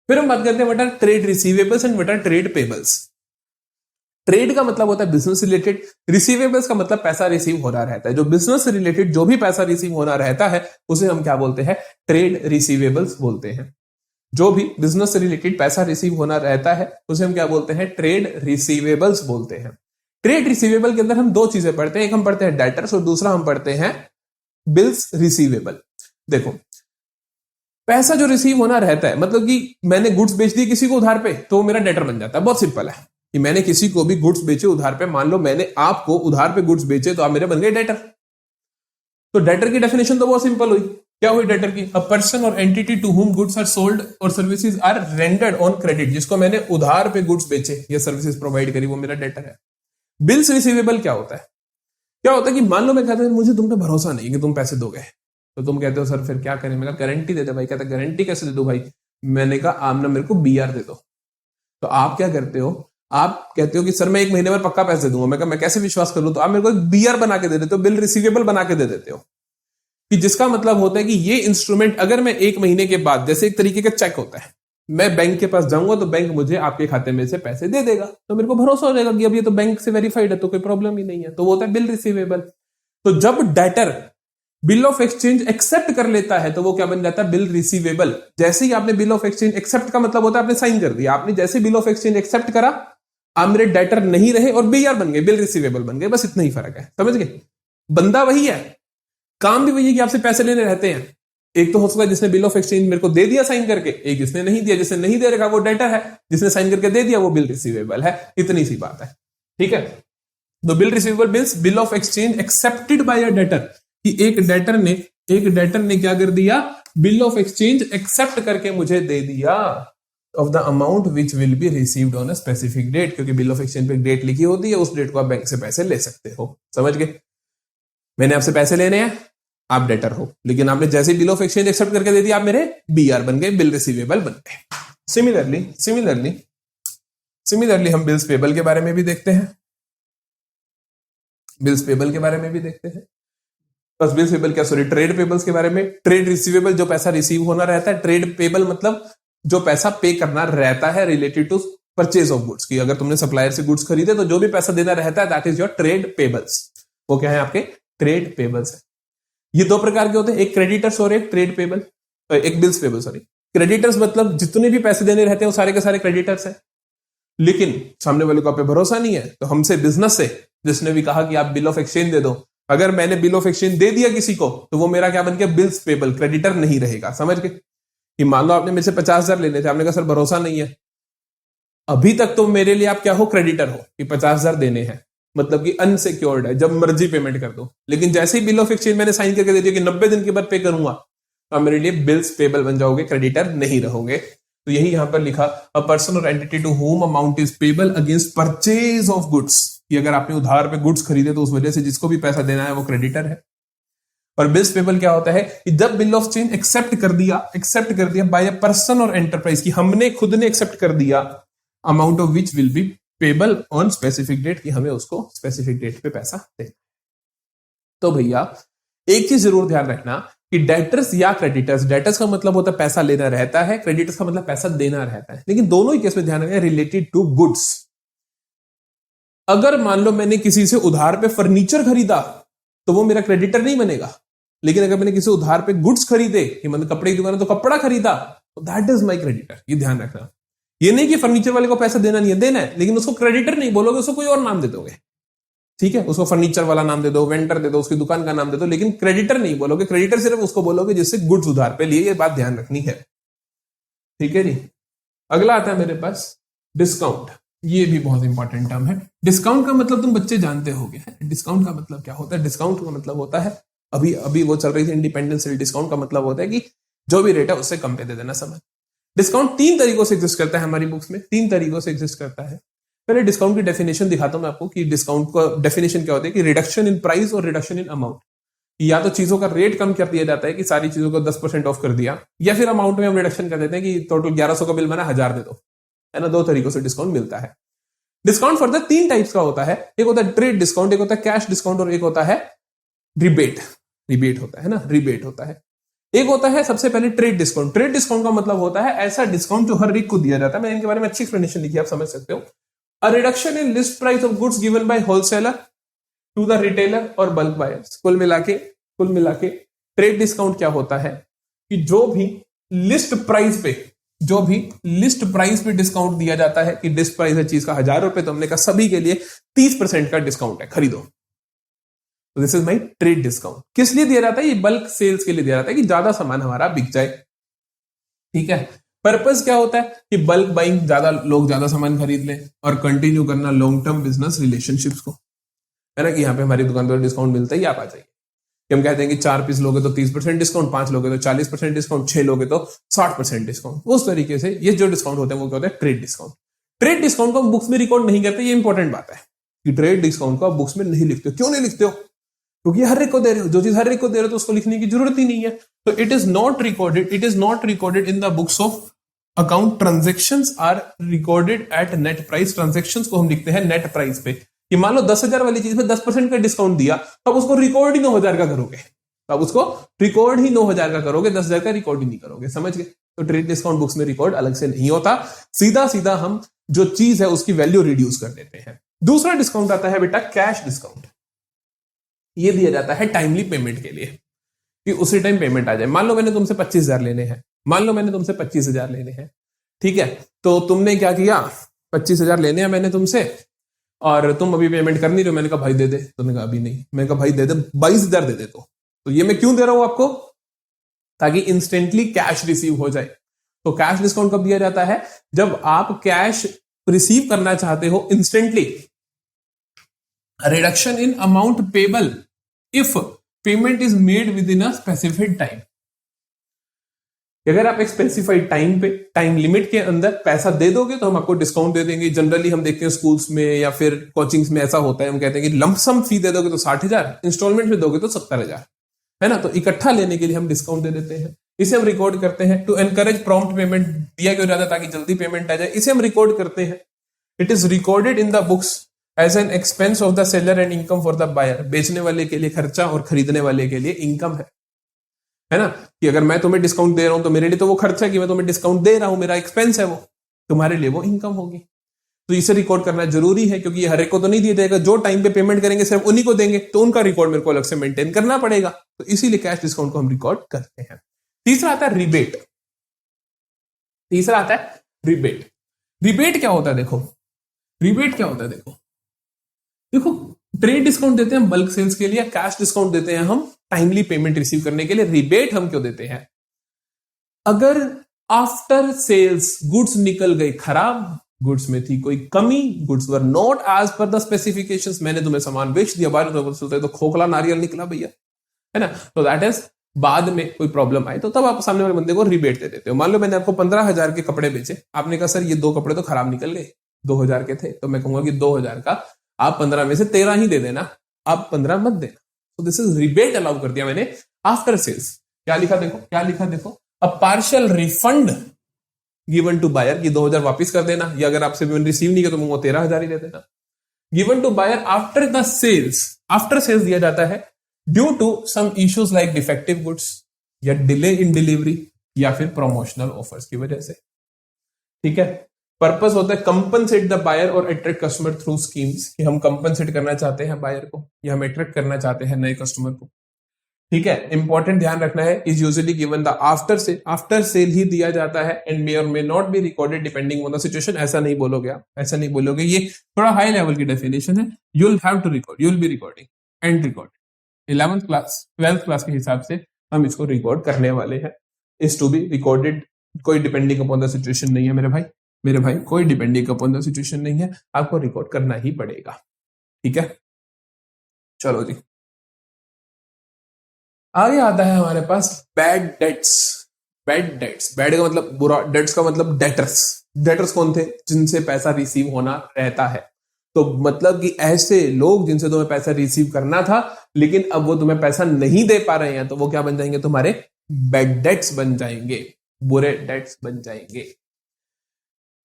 फिर हम बात करते हैं what are trade receivables and what are trade payables. Trade का मतलब होता है बिजनेस रिलेटेड, रिसीवेबल्स का मतलब पैसा रिसीव होना रहता है। जो बिजनेस से रिलेटेड जो भी पैसा रिसीव होना रहता है उसे हम क्या बोलते हैं? ट्रेड रिसीवेबल्स बोलते हैं। जो भी बिजनेस से रिलेटेड पैसा रिसीव होना रहता है उसे हम क्या बोलते हैं? ट्रेड रिसीवेबल्स बोलते हैं। ट्रेड रिसीवेबल के अंदर हम 2 चीजें पढ़ते हैं, एक हम पढ़ते हैं डेटर्स और दूसरा हम पढ़ते हैं बिल्स रिसीवेबल। देखो, पैसा जो रिसीव होना रहता है, मतलब कि मैंने गुड्स बेच दी किसी को उधार पे, तो वो मेरा डेटर बन जाता है। बहुत सिंपल है कि मैंने किसी को भी गुड्स बेचे उधार पे, मान लो मैंने आपको उधार पे गुड्स बेचे तो आप मेरे बन गए डेटर। तो डेटर की डेफिनेशन तो बहुत सिंपल हुई। क्या हुई डेटर की? अ पर्सन और entity to whom goods are sold or services are rendered on credit, जिसको मैंने उधार पे गुड्स बेचे या सर्विसेज प्रोवाइड करी, वो मेरा डेटर है। बिल्स रिसीवेबल क्या होता है? क्या होता है कि मान लो मैं कहता हूं मुझे तुम पे भरोसा नहीं कि तुम पैसे दोगे, तो तुम कहते हो सर फिर क्या करें? मैं गारंटी दे दे भाई। कहता गारंटी कैसे दे दो भाई? मैंने कहा आप ना मेरे को बीआर दे दो। तो आप क्या करते हो? आप कहते हो कि सर मैं 1 महीने में पक्का पैसे दूंगा। मैं कहा मैं कैसे विश्वास कर लूं? तो आप मेरे को एक बीआर बना के दे देते हो, बिल रिसीवेबल बना के दे देते हो, कि जिसका मतलब होता है कि ये इंस्ट्रूमेंट अगर मैं 1 महीने के बाद, जैसे एक तरीके का चेक होता है, मैं बैंक के पास जाऊंगा तो बैंक मुझे आपके खाते में से पैसे दे देगा, तो मेरे को भरोसा हो जाएगा कि अब ये तो बैंक से वेरीफाइड है, तो कोई प्रॉब्लम ही नहीं है। तो वो होता है बिल रिसीवेबल। तो जब debtor bill of exchange accept कर लेता है तो वो क्या बन जाता है? Bill receivable. जैसे ही आपने बिल ऑफ एक्सचेंज एक्सेप्ट का मतलब होता है आपने साइन कर दिया, आपने जैसे बिल ऑफ एक्सचेंज एक्सेप्ट करा, आप मेरे डेटर नहीं रहे और बीआर बन गए, बिल रिसीवेबल बन गए। बस इतना ही फर्क है, समझ गए? बंदा वही है, काम भी वही है कि आपसे पैसे लेने रहते हैं। एक तो हो सकता है जिसने बिल ऑफ एक्सचेंज मेरे को दे दिया साइन करके, एक जिसने नहीं दिया। जिसने नहीं दे रखा वो डेटर है, जिसने साइन करके दे दिया वो बिल रिसीवेबल है। इतनी सी बात है, ठीक है? तो bill receivable means bill of exchange accepted by a debtor, कि एक डेटर ने क्या कर दिया? बिल ऑफ एक्सचेंज एक्सेप्ट करके मुझे दे दिया of the amount which will be received on a specific date, क्योंकि बिल ऑफ एक्सचेंज पे एक डेट लिखी होती है, उस डेट को आप बैंक से पैसे ले सकते हो। समझ गए? मैंने आपसे पैसे लेने हैं, आप डेटर हो, लेकिन आपने जैसे बिल ऑफ एक्सचेंज एक्सेप्ट करके दे दिया, आप मेरे बीआर बन गए, बिल रिसीवेबल बन गए। सिमिलरली हम बिल्स पेबल के बारे में भी देखते हैं। बिल्स पेबल के बारे में भी देखते हैं। बस बिल्स पेबल क्या, सॉरी, ट्रेड पेबल्स के बारे में। ट्रेड रिसीवेबल जो पैसा रिसीव होना रहता है, ट्रेड पेबल मतलब जो पैसा पे करना रहता है related to purchase of goods, की अगर तुमने सप्लायर से गुड्स खरीदे तो जो भी पैसा देना रहता है that is your trade payables. वो क्या है? आपके ट्रेड पेबल्स है। ये 2 प्रकार के होते हैं, एक क्रेडिटर्स और एक ट्रेड पेबल, एक बिल्स पेबल। सॉरी, क्रेडिटर्स मतलब जितने भी पैसे देने रहते हैं वो सारे के सारे क्रेडिटर्स है, लेकिन सामने वाले को आप पे भरोसा नहीं है, तो हमसे बिजनेस से जिसने भी कहा कि आप बिल ऑफ एक्सचेंज दे दो, अगर मैंने बिल ऑफ एक्सचेंज दे दिया किसी को तो वो मेरा क्या बन गया, बिल्स पेबल, क्रेडिटर नहीं रहेगा। समझ के कि मान लो आपने मेरे से 50,000 लेने थे, आपने कहा सर भरोसा नहीं है, अभी तक तो मेरे लिए आप क्या हो, क्रेडिटर हो कि 50,000 देने हैं, मतलब कि अनसिक्योर्ड है, जब मर्जी पेमेंट कर दो। लेकिन जैसे ही बिल ऑफ एक्सचेंज मैंने साइन करके दे दिया कि 90 दिन के बाद पे करूंगा, तो आप मेरे लिए बिल्स पेबल बन जाओगे, क्रेडिटर नहीं रहोगे। तो यही यहां पर लिखा, अ पर्सन और entity to whom amount is payable against purchase of goods, कि अगर आपने उधार पे गुड्स खरीदे तो उस वजह से जिसको भी पैसा देना है वो क्रेडिटर है। और बिल्स पेबल क्या होता है कि जब बिल ऑफ एक्सचेंज एक्सेप्ट कर दिया बाय अ पर्सन और एंटरप्राइज, की हमने खुद ने एक्सेप्ट कर दिया, amount of which will be payable on specific date, कि हमें उसको स्पेसिफिक डेट पे पैसा देना। तो भैया एक चीज जरूर ध्यान रखना कि डेटर्स या क्रेडिटर्स, डेटर्स का मतलब होता है पैसा लेना रहता है, क्रेडिटर्स का मतलब पैसा देना रहता है, लेकिन दोनों ही केस में ध्यान रखना रिलेटेड टू गुड्स। अगर मान लो मैंने किसी से उधार पे फर्नीचर खरीदा तो वो मेरा क्रेडिटर नहीं बनेगा, लेकिन अगर मैंने किसी उधार पे गुड्स खरीदे, मतलब कपड़े की दुकान तो कपड़ा खरीदा, तो दैट इज माई क्रेडिटर। ये ध्यान रखना, ये नहीं कि फर्नीचर वाले को पैसा देना नहीं है, देना है, लेकिन उसको क्रेडिटर नहीं बोलोगे, उसको कोई और नाम दे दोगे, ठीक है, उसको फर्नीचर वाला नाम दे दो, वेंडर दे दो, उसकी दुकान का नाम दे दो, लेकिन क्रेडिटर नहीं बोलोगे। क्रेडिटर सिर्फ उसको बोलोगे जिससे गुड्स उधार पे लिए, ये बात ध्यान रखनी है, ठीक है जी। अगला आता है मेरे पास डिस्काउंट, ये भी बहुत इंपॉर्टेंट टर्म है। डिस्काउंट का मतलब तुम बच्चे जानते होगे, डिस्काउंट का मतलब क्या होता है? डिस्काउंट का मतलब होता है, अभी अभी वो चल रही थी इंडिपेंडेंस सेल, डिस्काउंट का मतलब होता है कि जो भी रेट है उससे कम पे दे देना सामान। डिस्काउंट 3 तरीकों से एग्जिस्ट करता है हमारी बुक्स में, 3 तरीकों से एग्जिस्ट करता है। पहले डिस्काउंट की डेफिनेशन दिखाता हूं मैं आपको कि डिस्काउंट का डेफिनेशन क्या होता है, कि रिडक्शन इन प्राइस और रिडक्शन इन अमाउंट, या तो चीजों का रेट कम कर दिया जाता है कि सारी चीजों को 10% ऑफ कर दिया, या फिर अमाउंट में हम रिडक्शन कर देते हैं कि टोटल 1100 का बिल बना 1000 दे दो, है ना। 2 तरीकों से डिस्काउंट मिलता है। डिस्काउंट फर्दर 3 टाइप्स का होता है, एक होता है ट्रेड डिस्काउंट, एक होता है कैश डिस्काउंट, और एक होता है रिबेट। रिबेट होता है ना, रिबेट होता है। एक होता है सबसे पहले ट्रेड डिस्काउंट। ट्रेड डिस्काउंट का मतलब होता है ऐसा डिस्काउंट जो हर एक को दिया जाता है। मैंने इनके बारे में अच्छी एक्सप्लेनेशन लिखी, आप समझ सकते हो। A reduction in list price of goods given by wholesaler to the retailer और बल्क बायर्स। कुल मिला के ट्रेड डिस्काउंट क्या होता है कि जो भी लिस्ट प्राइस पे डिस्काउंट दिया जाता है, कि लिस्ट प्राइस है चीज का 1000 रुपए, तो हमने कहा सभी के लिए 30% का डिस्काउंट है, खरीदो। तो this is my trade discount. किस लिए दिया जाता है? ये बल्क सेल्स के लिए दिया जाता है कि ज्यादा सामान हमारा बिक जाए, ठीक है। पर्पस क्या होता है कि बल्क बाइंग, लोग ज्यादा सामान खरीद लें और कंटिन्यू करना लॉन्ग टर्म बिजनेस रिलेशनशिप्स को, है ना, कि यहाँ पे हमारी दुकान पर डिस्काउंट मिलता है, आप आ जाइए। हम कहते हैं कि 4 पीस लोगे तो 30% डिस्काउंट, 5 लोगे तो 40% डिस्काउंट, 6 लोगे तो 60% डिस्काउंट। उस तरीके से ये जो डिस्काउंट होते हैं वो क्या होता है? Trade discount. ट्रेड डिस्काउंट को हम बुक्स में रिकॉर्ड नहीं करते, ये इंपॉर्टेंट बात है कि ट्रेड डिस्काउंट को आप बुक्स में नहीं लिखते हो। क्यों नहीं लिखते हो? क्योंकि हर एक को दे रहे हो, जो चीज हर एक को दे रहे हो तो उसको लिखने की जरूरत ही नहीं है। तो it is not recorded in the books of account. Transactions are recorded at net price. Transactions को हम लिखते हैं नेट प्राइस पे। कि मान लो 10,000 वाली चीज पे 10% का डिस्काउंट दिया, तब उसको रिकॉर्ड ही 9,000 का करोगे, 10,000 का रिकॉर्ड ही नहीं करोगे, समझ गए। तो ट्रेड डिस्काउंट बुक्स में रिकॉर्ड अलग से नहीं होता, सीधा हम जो चीज है उसकी वैल्यू रिड्यूस कर देते हैं। दूसरा डिस्काउंट आता है बेटा कैश डिस्काउंट। ये दिया जाता है टाइमली पेमेंट के लिए, कि उसी टाइम पेमेंट आ जाए। मान लो मैंने तुमसे 25,000 लेने हैं, ठीक है। तो तुमने क्या किया, 25,000 लेने हैं मैंने तुमसे, और तुम अभी पेमेंट कर नहीं रहे हो। मैंने कहा भाई दे दे, तुमने कहा अभी नहीं। मैंने कहा भाई दे दे, 22,000 दे दे। तो ये मैं क्यों दे रहा हूं आपको? ताकि इंस्टेंटली कैश रिसीव हो जाए। तो कैश डिस्काउंट कब दिया जाता है? जब आप कैश रिसीव करना चाहते हो instantly. Reduction in amount payable if payment is made with in a specific time. अगर आप एक स्पेसिफाइड टाइम लिमिट के अंदर पैसा दे दोगे तो हम आपको डिस्काउंट दे देंगे। जनरली हम देखते हैं स्कूल्स में या फिर कोचिंग्स में ऐसा होता है, हम कहते हैं कि लमसम फी दे दोगे तो 60,000, इंस्टॉलमेंट में दोगे तो 70,000, है ना। तो इकट्ठा लेने के लिए हम डिस्काउंट दे देते हैं। इसे हम रिकॉर्ड करते हैं। टू एनकरेज प्रॉम्प्ट पेमेंट दिया क्यों जाता है? ताकि जल्दी पेमेंट आ जाए। इसे हम रिकॉर्ड करते हैं। It is recorded in the books as an expense of the seller and income for the buyer. बेचने वाले के लिए खर्चा और खरीदने वाले के लिए इनकम है ना। कि अगर मैं तुम्हें डिस्काउंट दे रहा हूं तो मेरे लिए तो वो खर्चा है कि मैं तुम्हें डिस्काउंट दे रहा हूं, मेरा एक्सपेंस है वो, तुम्हारे लिए वो इनकम होगी। तो इसे रिकॉर्ड करना जरूरी है, क्योंकि ये हर एक को तो नहीं दिया जाएगा। जो टाइम पे पेमेंट करेंगे सिर्फ उन्हीं को देंगे, तो उनका रिकॉर्ड मेरे को अलग से मेंटेन करना पड़ेगा। तो इसीलिए कैश डिस्काउंट को हम रिकॉर्ड करते हैं। तीसरा आता है रिबेट। रिबेट क्या होता है? देखो, रिबेट क्या होता है? देखो देखो ट्रेड डिस्काउंट देते हैं हम बल्क सेल्स के लिए, कैश डिस्काउंट देते हैं हम टाइमली पेमेंट रिसीव करने के लिए। रिबेट हम क्यों देते हैं? अगर आफ्टर सेल्स गुड्स निकल गई खराब, गुड्स में थी कोई कमी, goods were not as per the specifications, मैंने तुम्हें सामान बेच दिया, बाद में तो खोखला नारियल निकला भैया, है ना, तो दैट इज बाद में कोई प्रॉब्लम आई तो तब आप सामने वाले बंदे को रिबेट दे देते हो। मान लो मैंने आपको 15,000 के कपड़े बेचे, आपने कहा सर ये 2 कपड़े तो खराब निकल गए, 2,000 के थे, तो मैं कहूंगा कि 2,000 का आप 15 में से 13 ही दे देना, आप 15 मत देना। तो दिस इज रिबेट अलाउ कर दिया मैंने आफ्टर सेल्स। क्या लिखा देखो, क्या लिखा देखो, a partial refund given to buyer, कि 2,000 वापिस कर देना, या अगर आपसे पेमेंट रिसीव नहीं किया तो मैं 13,000 ही दे देना। Given to buyer after the sales, after sales दिया जाता है due to some issues like defective goods या डिले इन डिलीवरी या फिर प्रमोशनल ऑफर्स की वजह से। ठीक है, पर्पस होता है कंपनसेट द बायर और अट्रैक्ट कस्टमर थ्रू स्कीम्स, कि हम कंपनसेट करना चाहते हैं बायर को या हम अट्रैक्ट करना चाहते हैं नए कस्टमर को। ठीक है, इंपॉर्टेंट ध्यान रखना है, is usually given the after sale, after sale ही दिया जाता है, and may or may not be recorded depending on the situation. ऐसा नहीं बोलोगे आप, ऐसा नहीं बोलोगे, ये थोड़ा हाई लेवल की डेफिनेशन है। You will have to record, you will be recording and record. 11th class 12th class के हिसाब से हम इसको रिकॉर्ड करने वाले हैं। इज टू बी रिकॉर्डेड, कोई डिपेंडिंग अपॉन द सिचुएशन नहीं है मेरे भाई, मेरे भाई कोई डिपेंडिंग अपॉन द सिचुएशन नहीं है, आपको रिकॉर्ड करना ही पड़ेगा। ठीक है, चलो जी, आगे आता है हमारे पास bad debts. Bad debts, bad का मतलब बुरा, डेट्स का मतलब डेटर्स। डेटर्स कौन थे? जिनसे पैसा रिसीव होना रहता है। तो मतलब कि ऐसे लोग जिनसे तुम्हें पैसा रिसीव करना था लेकिन अब वो तुम्हें पैसा नहीं दे पा रहे हैं, तो वो क्या बन जाएंगे? तुम्हारे बैड डेट्स बन जाएंगे, बुरे डेट्स बन जाएंगे।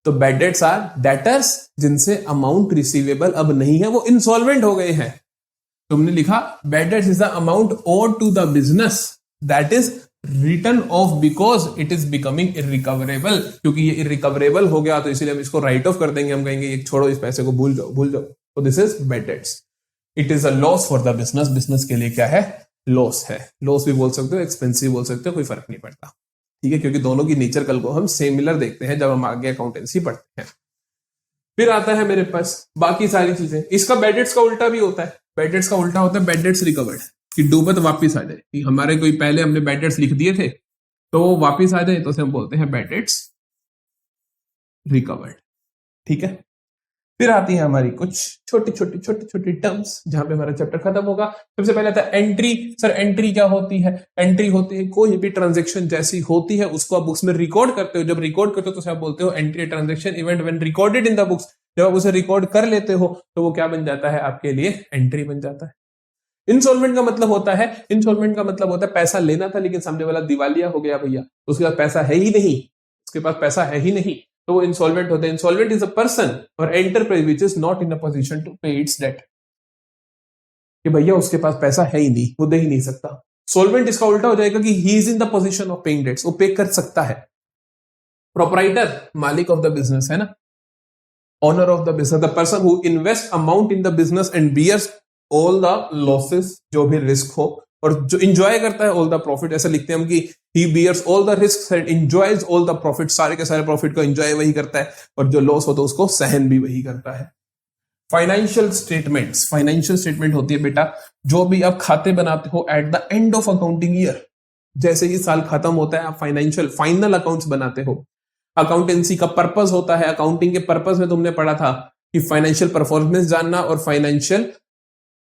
तो बैड डेट्स आर डेटर्स जिनसे अमाउंट रिसीवेबल अब नहीं है, वो इंसॉल्वेंट हो गए हैं। तुमने लिखा bad debts is the amount owed to the business that is written off because it is becoming irrecoverable, क्योंकि ये इरिकवरेबल हो गया तो इसीलिए हम इसको राइट ऑफ कर देंगे, हम कहेंगे ये छोड़ो, इस पैसे को भूल जाओ, भूल जाओ। तो this is bad debts. It is a loss for the business, business के लिए क्या है? लॉस है। लॉस भी बोल सकते हो, एक्सपेंसिव बोल सकते हो, कोई फर्क नहीं पड़ता। ठीक है, क्योंकि दोनों की नेचर कल को हम सिमिलर देखते हैं जब हम आगे अकाउंटेंसी पढ़ते हैं। फिर आता है मेरे पास बाकी सारी चीजें। इसका बैड डेट्स का उल्टा भी होता है। बैड डेट्स का उल्टा होता है बैड डेट्स रिकवर्ड, कि डूबत वापिस आ जाए, कि हमारे कोई पहले हमने बैड डेट्स लिख दिए थे तो वो वापिस आ जाए, तो उसे हम बोलते हैं बैड डेट्स रिकवर्ड। ठीक है, फिर आती है हमारी कुछ छोटी छोटी टर्म्स जहां पे हमारा चैप्टर खत्म होगा। सबसे पहले आता है एंट्री। सर एंट्री क्या होती है? एंट्री होती है कोई भी ट्रांजैक्शन जैसी होती है उसको आप बुक्स में रिकॉर्ड करते हो। जब रिकॉर्ड करते हो तो आप बोलते हो entry transaction event when recorded in the books. जब आप उसे रिकॉर्ड कर लेते हो तो वो क्या बन जाता है? आपके लिए एंट्री बन जाता है। इंस्टॉलमेंट का मतलब होता है, इंस्टॉलमेंट का मतलब होता है पैसा लेना था लेकिन सामने वाला दिवालिया हो गया भैया, उसके पास पैसा है ही नहीं, उसके पास पैसा है ही नहीं, तो वो इंसॉल्वेंट होते हैं। इंसॉल्वेंट इज अ पर्सन और enterprise which is not in a position to pay its debt, कि भैया उसके पास पैसा है ही नहीं, वो दे ही नहीं सकता। सोल्वेंट इसका उल्टा हो जाएगा कि he is in the position of paying debts, वो पे कर सकता है। प्रोपराइटर मालिक ऑफ द बिजनेस है ना, owner of the business, the person who invest amount in the business and bears all the losses, जो भी रिस्क हो, और जो इंजॉय करता है ऑल द प्रॉफिट। ऐसा लिखते हैं हम कि he bears all the risks and enjoys all the profit, सारे के सारे प्रॉफिट को एंजॉय वही करता है और जो लॉस होता है उसको सहन भी वही करता है। फाइनेंशियल स्टेटमेंट्स, फाइनेंशियल स्टेटमेंट होती है बेटा जो भी आप खाते बनाते हो at the end of accounting year, जैसे ही साल खत्म होता है आप फाइनेंशियल फाइनल अकाउंट्स बनाते हो। अकाउंटेंसी का पर्पस होता है, अकाउंटिंग के पर्पस में तुमने पढ़ा था कि फाइनेंशियल परफॉर्मेंस जानना और फाइनेंशियल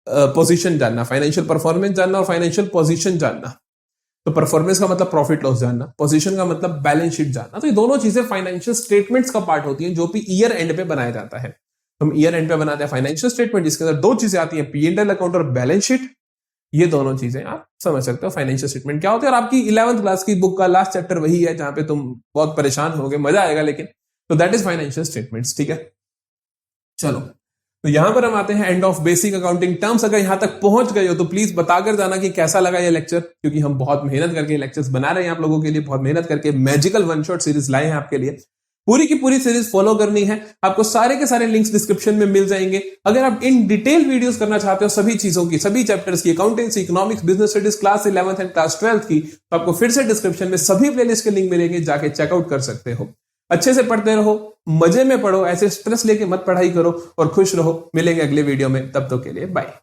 पोजीशन जानना, फाइनेंशियल परफॉर्मेंस जानना और फाइनेंशियल पोजीशन जानना। तो परफॉर्मेंस का मतलब प्रॉफिट लॉस जानना, पोजीशन का मतलब बैलेंस शीट जानना। तो ये दोनों चीजें फाइनेंशियल स्टेटमेंट्स का पार्ट होती हैं जो भी ईयर एंड पे बनाया जाता है। हम ईयर एंड पे बनाते हैं फाइनेंशियल स्टेटमेंट जिसके अंदर दो चीजें आती हैं, P&L अकाउंट और बैलेंस शीट। ये दोनों चीजें आप समझ सकते हो फाइनेंशियल स्टेटमेंट क्या होती है। और आपकी 11th क्लास की बुक का लास्ट चैप्टर वही है जहां पे तुम बहुत परेशान होगे, मजा आएगा लेकिन। तो दैट इज फाइनेंशियल स्टेटमेंट्स। ठीक है, चलो तो यहां पर हम आते हैं end of basic accounting terms. अगर यहां तक पहुंच गए हो तो प्लीज बताकर जाना कि कैसा लगा ये लेक्चर, क्योंकि हम बहुत मेहनत करके लेक्चर्स बना रहे हैं आप लोगों के लिए, बहुत मेहनत करके मैजिकल वन शॉट सीरीज लाए हैं आपके लिए। पूरी की पूरी सीरीज फॉलो करनी है आपको, सारे के सारे लिंक्स डिस्क्रिप्शन में मिल जाएंगे। अगर आप इन डिटेल वीडियोस करना चाहते हो सभी चीजों की, सभी चैप्टर्स की, accountancy, economics, business studies class 11th and class 12th की, तो आपको फिर से डिस्क्रिप्शन में सभी प्लेलिस्ट के लिंक मिलेंगे, जाके चेकआउट कर सकते हो। अच्छे से पढ़ते रहो, मजे में पढ़ो, ऐसे स्ट्रेस लेके मत पढ़ाई करो और खुश रहो। मिलेंगे अगले वीडियो में, तब तक के लिए बाय।